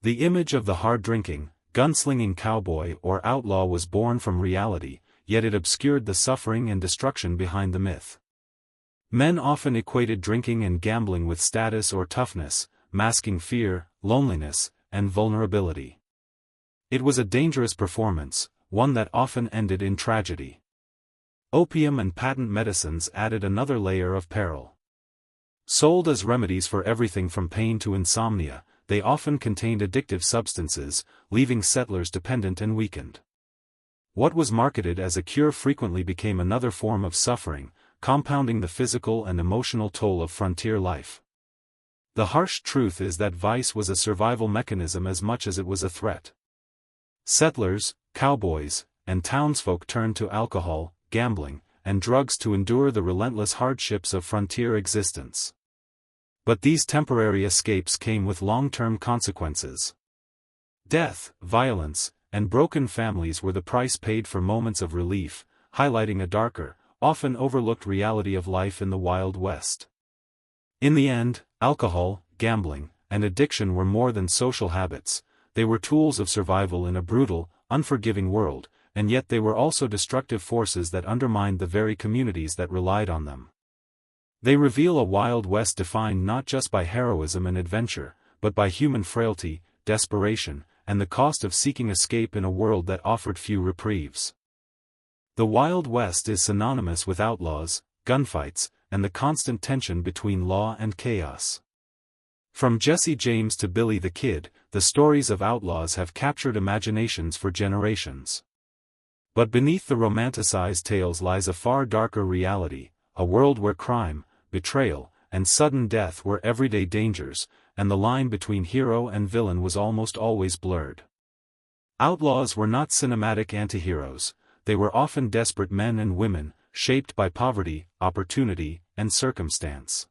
The image of the hard-drinking, gunslinging cowboy or outlaw was born from reality, yet it obscured the suffering and destruction behind the myth. Men often equated drinking and gambling with status or toughness, masking fear, loneliness, and vulnerability. It was a dangerous performance, one that often ended in tragedy. Opium and patent medicines added another layer of peril. Sold as remedies for everything from pain to insomnia, they often contained addictive substances, leaving settlers dependent and weakened. What was marketed as a cure frequently became another form of suffering, compounding the physical and emotional toll of frontier life. The harsh truth is that vice was a survival mechanism as much as it was a threat. Settlers, cowboys, and townsfolk turned to alcohol, gambling, and drugs to endure the relentless hardships of frontier existence. But these temporary escapes came with long-term consequences. Death, violence, and broken families were the price paid for moments of relief, highlighting a darker, often overlooked reality of life in the Wild West. In the end, alcohol, gambling, and addiction were more than social habits, they were tools of survival in a brutal, unforgiving world, and yet they were also destructive forces that undermined the very communities that relied on them. They reveal a Wild West defined not just by heroism and adventure, but by human frailty, desperation, and the cost of seeking escape in a world that offered few reprieves. The Wild West is synonymous with outlaws, gunfights, and the constant tension between law and chaos. From Jesse James to Billy the Kid, the stories of outlaws have captured imaginations for generations. But beneath the romanticized tales lies a far darker reality, a world where crime, betrayal, and sudden death were everyday dangers, and the line between hero and villain was almost always blurred. Outlaws were not cinematic antiheroes, they were often desperate men and women, shaped by poverty, opportunity, and circumstance.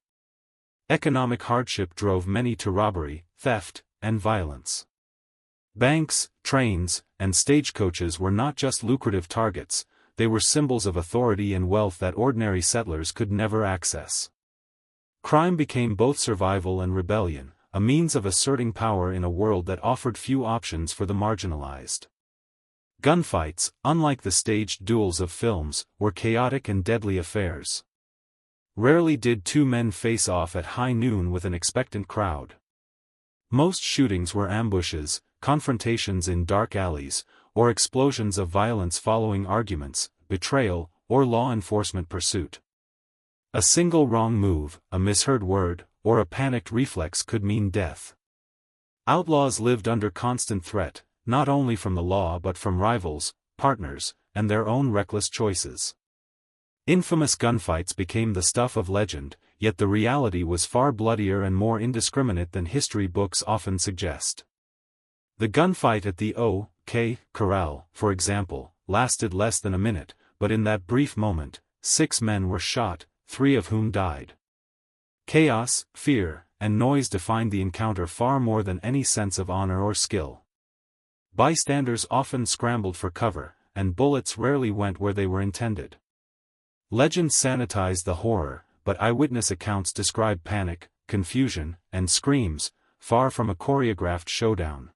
Economic hardship drove many to robbery, theft, and violence. Banks, trains, and stagecoaches were not just lucrative targets, they were symbols of authority and wealth that ordinary settlers could never access. Crime became both survival and rebellion, a means of asserting power in a world that offered few options for the marginalized. Gunfights, unlike the staged duels of films, were chaotic and deadly affairs. Rarely did two men face off at high noon with an expectant crowd. Most shootings were ambushes, confrontations in dark alleys, or explosions of violence following arguments, betrayal, or law enforcement pursuit. A single wrong move, a misheard word, or a panicked reflex could mean death. Outlaws lived under constant threat, not only from the law but from rivals, partners, and their own reckless choices. Infamous gunfights became the stuff of legend, yet the reality was far bloodier and more indiscriminate than history books often suggest. The gunfight at the O.K. Corral, for example, lasted less than a minute, but in that brief moment, 6 men were shot, 3 of whom died. Chaos, fear, and noise defined the encounter far more than any sense of honor or skill. Bystanders often scrambled for cover, and bullets rarely went where they were intended. Legends sanitized the horror, but eyewitness accounts describe panic, confusion, and screams, far from a choreographed showdown.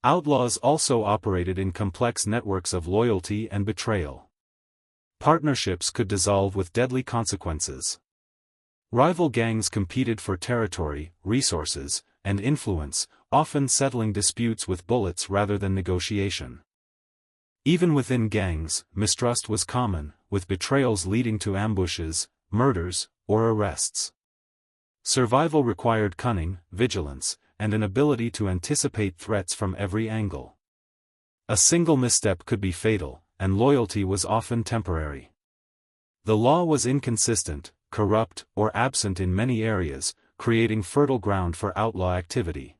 Outlaws also operated in complex networks of loyalty and betrayal. Partnerships could dissolve with deadly consequences. Rival gangs competed for territory, resources, and influence, often settling disputes with bullets rather than negotiation. Even within gangs, mistrust was common, with betrayals leading to ambushes, murders, or arrests. Survival required cunning, vigilance, and an ability to anticipate threats from every angle. A single misstep could be fatal, and loyalty was often temporary. The law was inconsistent, corrupt, or absent in many areas, creating fertile ground for outlaw activity.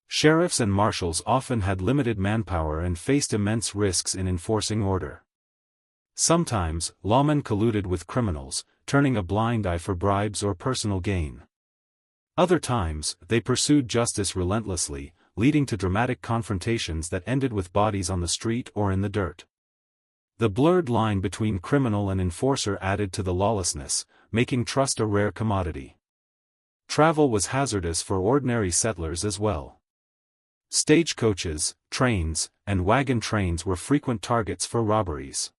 Sheriffs and marshals often had limited manpower and faced immense risks in enforcing order. Sometimes, lawmen colluded with criminals, turning a blind eye for bribes or personal gain. Other times, they pursued justice relentlessly, leading to dramatic confrontations that ended with bodies on the street or in the dirt. The blurred line between criminal and enforcer added to the lawlessness, making trust a rare commodity. Travel was hazardous for ordinary settlers as well. Stagecoaches, trains, and wagon trains were frequent targets for robberies.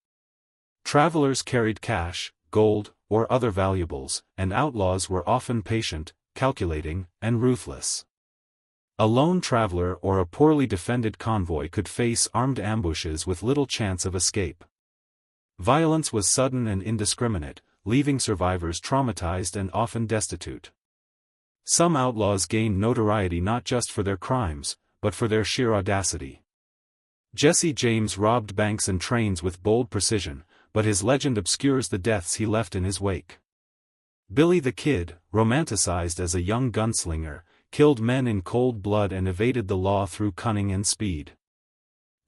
Travelers carried cash, gold, or other valuables, and outlaws were often patient, calculating, and ruthless. A lone traveler or a poorly defended convoy could face armed ambushes with little chance of escape. Violence was sudden and indiscriminate, leaving survivors traumatized and often destitute. Some outlaws gained notoriety not just for their crimes, but for their sheer audacity. Jesse James robbed banks and trains with bold precision, but his legend obscures the deaths he left in his wake. Billy the Kid, romanticized as a young gunslinger, killed men in cold blood and evaded the law through cunning and speed.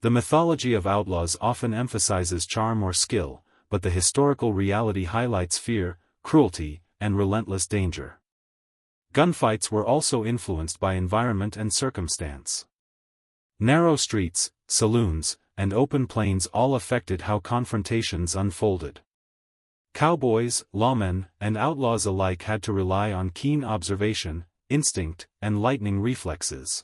The mythology of outlaws often emphasizes charm or skill, but the historical reality highlights fear, cruelty, and relentless danger. Gunfights were also influenced by environment and circumstance. Narrow streets, saloons, and open plains all affected how confrontations unfolded. Cowboys, lawmen, and outlaws alike had to rely on keen observation, instinct, and lightning reflexes.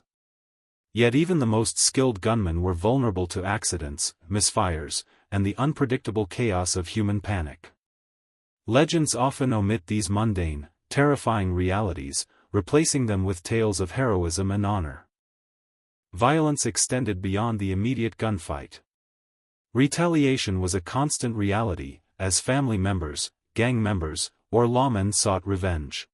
Yet even the most skilled gunmen were vulnerable to accidents, misfires, and the unpredictable chaos of human panic. Legends often omit these mundane, terrifying realities, replacing them with tales of heroism and honor. Violence extended beyond the immediate gunfight. Retaliation was a constant reality, as family members, gang members, or lawmen sought revenge.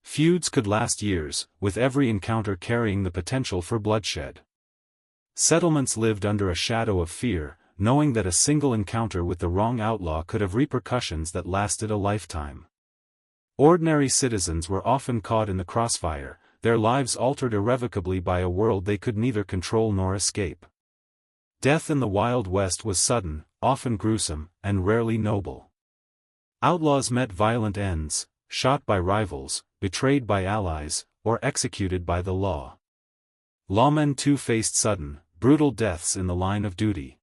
Feuds could last years, with every encounter carrying the potential for bloodshed. Settlements lived under a shadow of fear, knowing that a single encounter with the wrong outlaw could have repercussions that lasted a lifetime. Ordinary citizens were often caught in the crossfire, their lives altered irrevocably by a world they could neither control nor escape. Death in the Wild West was sudden, often gruesome, and rarely noble. Outlaws met violent ends, shot by rivals, betrayed by allies, or executed by the law. Lawmen too faced sudden, brutal deaths in the line of duty.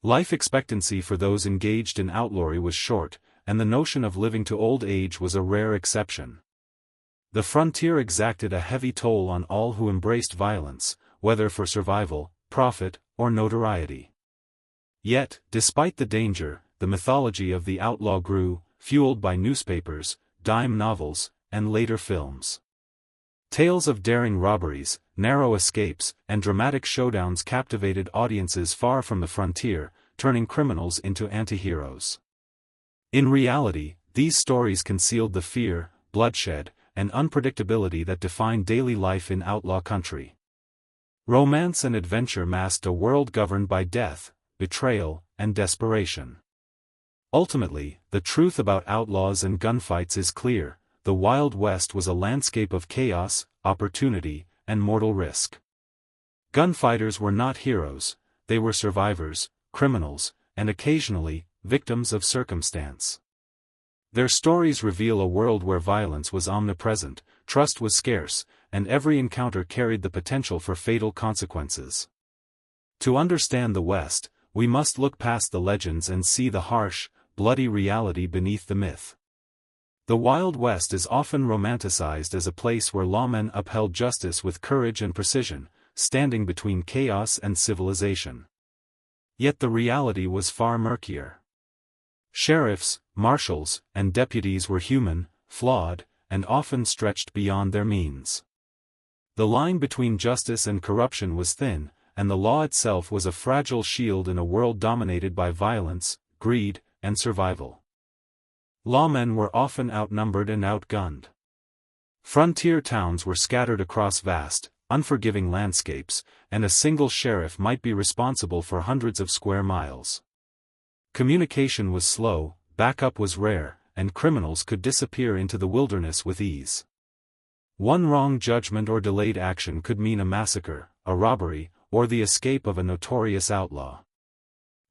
Life expectancy for those engaged in outlawry was short, and the notion of living to old age was a rare exception. The frontier exacted a heavy toll on all who embraced violence, whether for survival, profit, or notoriety. Yet, despite the danger, the mythology of the outlaw grew, fueled by newspapers, dime novels, and later films. Tales of daring robberies, narrow escapes, and dramatic showdowns captivated audiences far from the frontier, turning criminals into anti-heroes. In reality, these stories concealed the fear, bloodshed, and unpredictability that defined daily life in outlaw country. Romance and adventure masked a world governed by death, betrayal, and desperation. Ultimately, the truth about outlaws and gunfights is clear: the Wild West was a landscape of chaos, opportunity, and mortal risk. Gunfighters were not heroes, they were survivors, criminals, and occasionally, victims of circumstance. Their stories reveal a world where violence was omnipresent, trust was scarce, and every encounter carried the potential for fatal consequences. To understand the West, we must look past the legends and see the harsh, bloody reality beneath the myth. The Wild West is often romanticized as a place where lawmen upheld justice with courage and precision, standing between chaos and civilization. Yet the reality was far murkier. Sheriffs, marshals, and deputies were human, flawed, and often stretched beyond their means. The line between justice and corruption was thin, and the law itself was a fragile shield in a world dominated by violence, greed, and survival. Lawmen were often outnumbered and outgunned. Frontier towns were scattered across vast, unforgiving landscapes, and a single sheriff might be responsible for hundreds of square miles. Communication was slow, backup was rare, and criminals could disappear into the wilderness with ease. One wrong judgment or delayed action could mean a massacre, a robbery, or the escape of a notorious outlaw.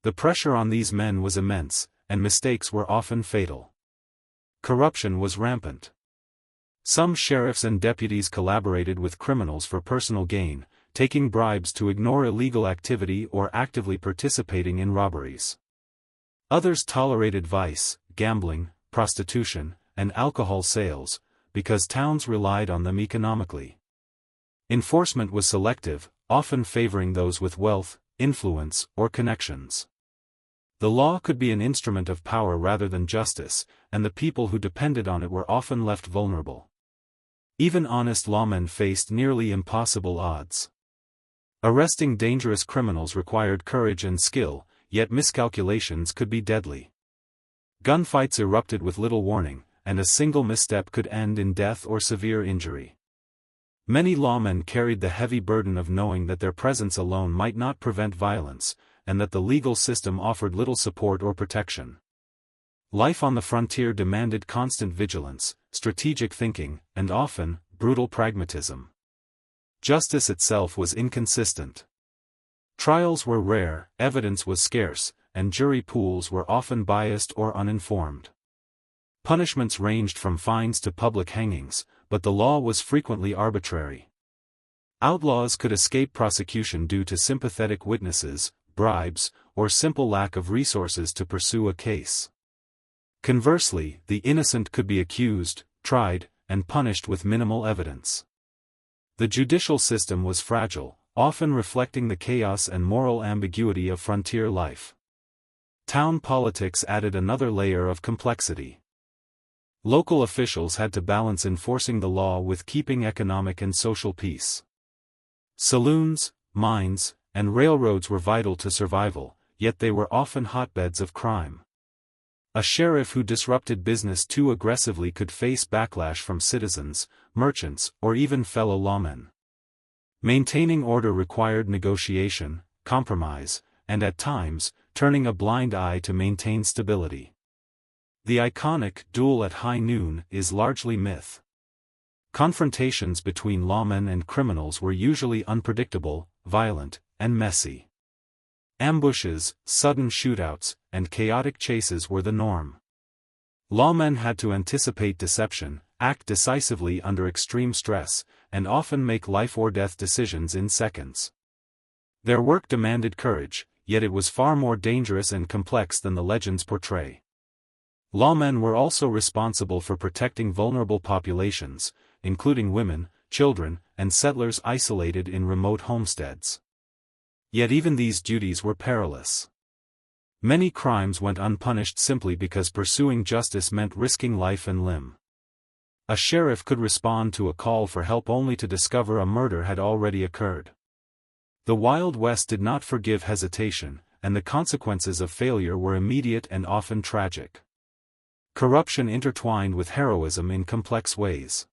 The pressure on these men was immense, and mistakes were often fatal. Corruption was rampant. Some sheriffs and deputies collaborated with criminals for personal gain, taking bribes to ignore illegal activity or actively participating in robberies. Others tolerated vice, gambling, prostitution, and alcohol sales, because towns relied on them economically. Enforcement was selective, often favoring those with wealth, influence, or connections. The law could be an instrument of power rather than justice, and the people who depended on it were often left vulnerable. Even honest lawmen faced nearly impossible odds. Arresting dangerous criminals required courage and skill, yet miscalculations could be deadly. Gunfights erupted with little warning, and a single misstep could end in death or severe injury. Many lawmen carried the heavy burden of knowing that their presence alone might not prevent violence, and that the legal system offered little support or protection. Life on the frontier demanded constant vigilance, strategic thinking, and often, brutal pragmatism. Justice itself was inconsistent. Trials were rare, evidence was scarce, and jury pools were often biased or uninformed. Punishments ranged from fines to public hangings, but the law was frequently arbitrary. Outlaws could escape prosecution due to sympathetic witnesses, bribes, or simple lack of resources to pursue a case. Conversely, the innocent could be accused, tried, and punished with minimal evidence. The judicial system was fragile, often reflecting the chaos and moral ambiguity of frontier life. Town politics added another layer of complexity. Local officials had to balance enforcing the law with keeping economic and social peace. Saloons, mines, and railroads were vital to survival, yet they were often hotbeds of crime. A sheriff who disrupted business too aggressively could face backlash from citizens, merchants, or even fellow lawmen. Maintaining order required negotiation, compromise, and at times, turning a blind eye to maintain stability. The iconic duel at high noon is largely myth. Confrontations between lawmen and criminals were usually unpredictable, violent, and messy. Ambushes, sudden shootouts, and chaotic chases were the norm. Lawmen had to anticipate deception, act decisively under extreme stress, and often make life-or-death decisions in seconds. Their work demanded courage, yet it was far more dangerous and complex than the legends portray. Lawmen were also responsible for protecting vulnerable populations, including women, children, and settlers isolated in remote homesteads. Yet even these duties were perilous. Many crimes went unpunished simply because pursuing justice meant risking life and limb. A sheriff could respond to a call for help only to discover a murder had already occurred. The Wild West did not forgive hesitation, and the consequences of failure were immediate and often tragic. Corruption intertwined with heroism in complex ways.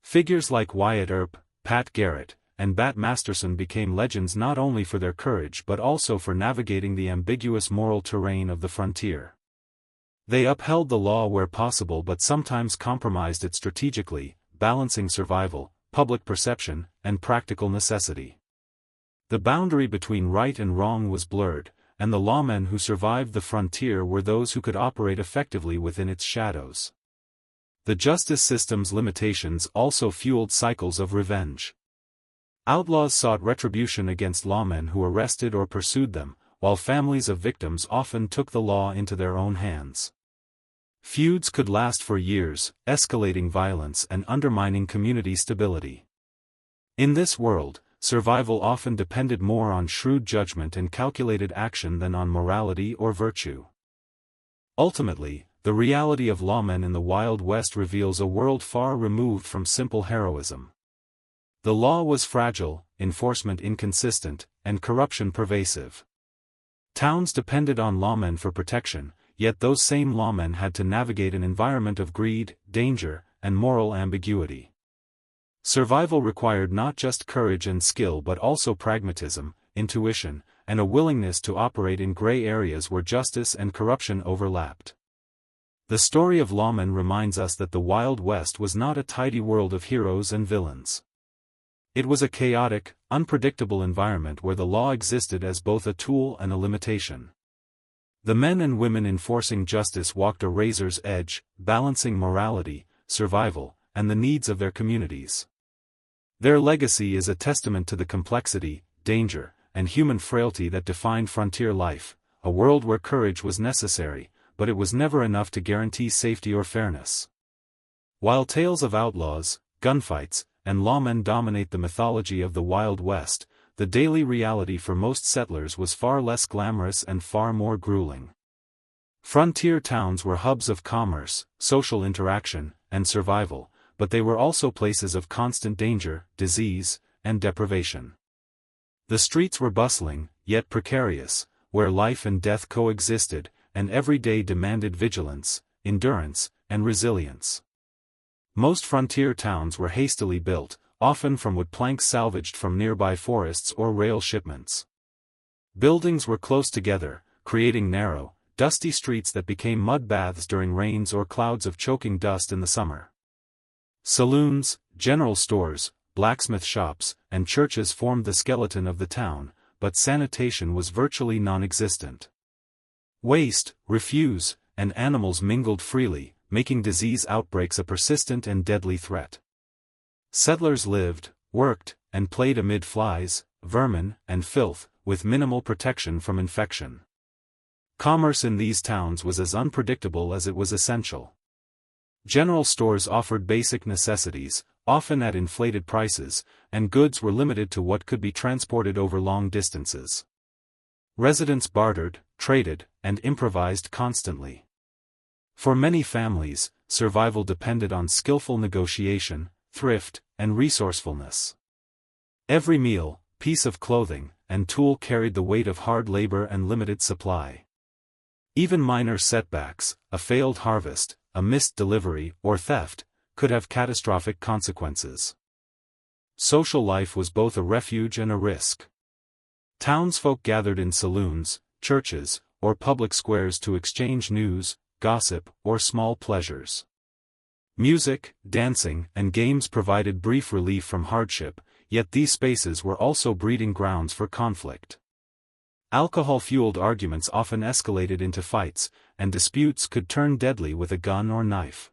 Figures like Wyatt Earp, Pat Garrett, and Bat Masterson became legends not only for their courage but also for navigating the ambiguous moral terrain of the frontier. They upheld the law where possible but sometimes compromised it strategically, balancing survival, public perception, and practical necessity. The boundary between right and wrong was blurred, and the lawmen who survived the frontier were those who could operate effectively within its shadows. The justice system's limitations also fueled cycles of revenge. Outlaws sought retribution against lawmen who arrested or pursued them, while families of victims often took the law into their own hands. Feuds could last for years, escalating violence and undermining community stability. In this world, survival often depended more on shrewd judgment and calculated action than on morality or virtue. Ultimately, the reality of lawmen in the Wild West reveals a world far removed from simple heroism. The law was fragile, enforcement inconsistent, and corruption pervasive. Towns depended on lawmen for protection, yet those same lawmen had to navigate an environment of greed, danger, and moral ambiguity. Survival required not just courage and skill but also pragmatism, intuition, and a willingness to operate in gray areas where justice and corruption overlapped. The story of lawmen reminds us that the Wild West was not a tidy world of heroes and villains. It was a chaotic, unpredictable environment where the law existed as both a tool and a limitation. The men and women enforcing justice walked a razor's edge, balancing morality, survival, and the needs of their communities. Their legacy is a testament to the complexity, danger, and human frailty that defined frontier life, a world where courage was necessary, but it was never enough to guarantee safety or fairness. While tales of outlaws, gunfights, and lawmen dominate the mythology of the Wild West, the daily reality for most settlers was far less glamorous and far more grueling. Frontier towns were hubs of commerce, social interaction, and survival, but they were also places of constant danger, disease, and deprivation. The streets were bustling, yet precarious, where life and death coexisted, and every day demanded vigilance, endurance, and resilience. Most frontier towns were hastily built, often from wood planks salvaged from nearby forests or rail shipments. Buildings were close together, creating narrow, dusty streets that became mud baths during rains or clouds of choking dust in the summer. Saloons, general stores, blacksmith shops, and churches formed the skeleton of the town, but sanitation was virtually non-existent. Waste, refuse, and animals mingled freely, making disease outbreaks a persistent and deadly threat. Settlers lived, worked, and played amid flies, vermin, and filth, with minimal protection from infection. Commerce in these towns was as unpredictable as it was essential. General stores offered basic necessities, often at inflated prices, and goods were limited to what could be transported over long distances. Residents bartered, traded, and improvised constantly. For many families, survival depended on skillful negotiation, thrift, and resourcefulness. Every meal, piece of clothing, and tool carried the weight of hard labor and limited supply. Even minor setbacks, a failed harvest, a missed delivery, or theft, could have catastrophic consequences. Social life was both a refuge and a risk. Townsfolk gathered in saloons, churches, or public squares to exchange news, gossip, or small pleasures. Music, dancing, and games provided brief relief from hardship, yet these spaces were also breeding grounds for conflict. Alcohol-fueled arguments often escalated into fights, and disputes could turn deadly with a gun or knife.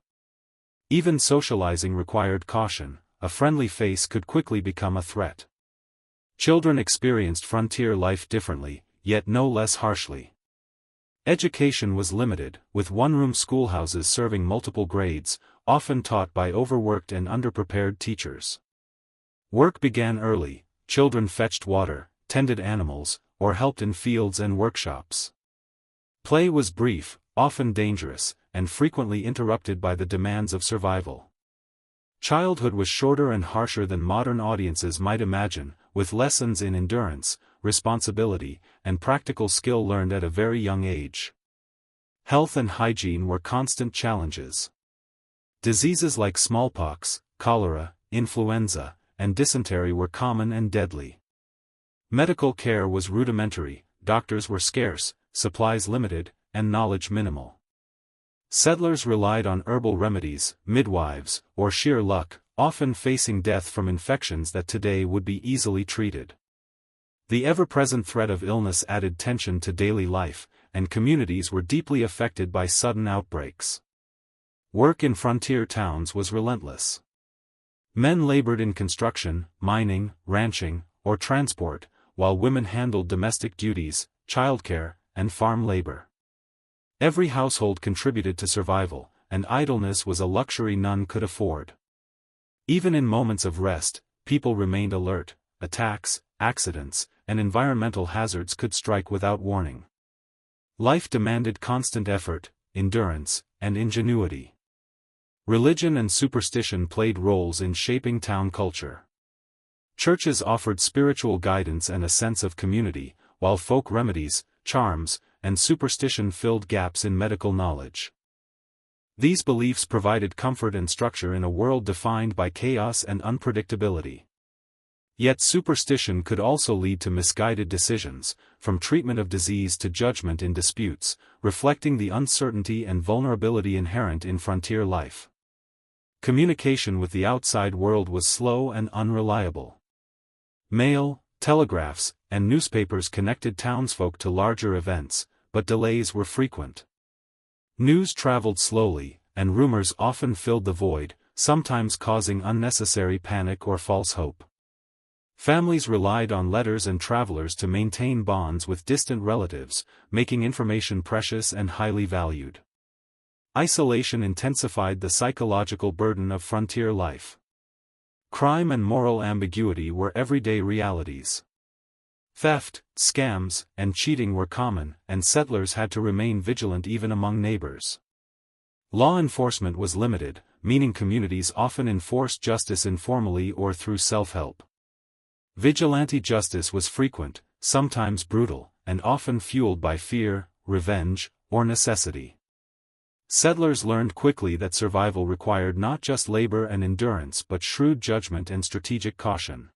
Even socializing required caution. A friendly face could quickly become a threat. Children experienced frontier life differently, yet no less harshly. Education was limited, with one-room schoolhouses serving multiple grades, often taught by overworked and underprepared teachers. Work began early. Children fetched water, tended animals, or helped in fields and workshops. Play was brief, often dangerous, and frequently interrupted by the demands of survival. Childhood was shorter and harsher than modern audiences might imagine, with lessons in endurance, responsibility, and practical skill learned at a very young age. Health and hygiene were constant challenges. Diseases like smallpox, cholera, influenza, and dysentery were common and deadly. Medical care was rudimentary, doctors were scarce, supplies limited, and knowledge minimal. Settlers relied on herbal remedies, midwives, or sheer luck, often facing death from infections that today would be easily treated. The ever-present threat of illness added tension to daily life, and communities were deeply affected by sudden outbreaks. Work in frontier towns was relentless. Men labored in construction, mining, ranching, or transport, while women handled domestic duties, childcare, and farm labor. Every household contributed to survival, and idleness was a luxury none could afford. Even in moments of rest, people remained alert. Attacks, accidents, and environmental hazards could strike without warning. Life demanded constant effort, endurance, and ingenuity. Religion and superstition played roles in shaping town culture. Churches offered spiritual guidance and a sense of community, while folk remedies, charms, and superstition filled gaps in medical knowledge. These beliefs provided comfort and structure in a world defined by chaos and unpredictability. Yet superstition could also lead to misguided decisions, from treatment of disease to judgment in disputes, reflecting the uncertainty and vulnerability inherent in frontier life. Communication with the outside world was slow and unreliable. Mail, telegraphs, and newspapers connected townsfolk to larger events, but delays were frequent. News traveled slowly, and rumors often filled the void, sometimes causing unnecessary panic or false hope. Families relied on letters and travelers to maintain bonds with distant relatives, making information precious and highly valued. Isolation intensified the psychological burden of frontier life. Crime and moral ambiguity were everyday realities. Theft, scams, and cheating were common, and settlers had to remain vigilant even among neighbors. Law enforcement was limited, meaning communities often enforced justice informally or through self-help. Vigilante justice was frequent, sometimes brutal, and often fueled by fear, revenge, or necessity. Settlers learned quickly that survival required not just labor and endurance but shrewd judgment and strategic caution.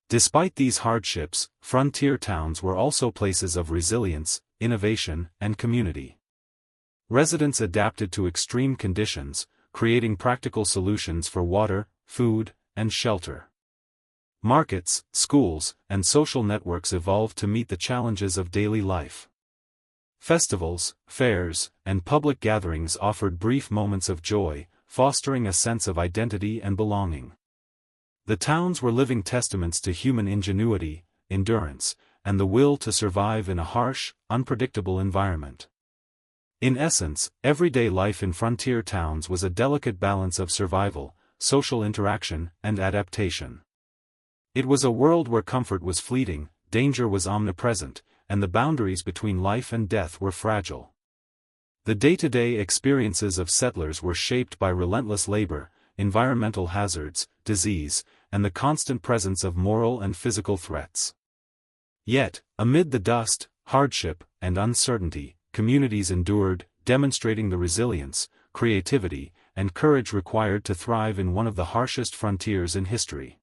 Despite these hardships, frontier towns were also places of resilience, innovation, and community. Residents adapted to extreme conditions, creating practical solutions for water, food, and shelter. Markets, schools, and social networks evolved to meet the challenges of daily life. Festivals, fairs, and public gatherings offered brief moments of joy, fostering a sense of identity and belonging. The towns were living testaments to human ingenuity, endurance, and the will to survive in a harsh, unpredictable environment. In essence, everyday life in frontier towns was a delicate balance of survival, social interaction, and adaptation. It was a world where comfort was fleeting, danger was omnipresent, and the boundaries between life and death were fragile. The day-to-day experiences of settlers were shaped by relentless labor, environmental hazards, disease, and the constant presence of moral and physical threats. Yet, amid the dust, hardship, and uncertainty, communities endured, demonstrating the resilience, creativity, and courage required to thrive in one of the harshest frontiers in history.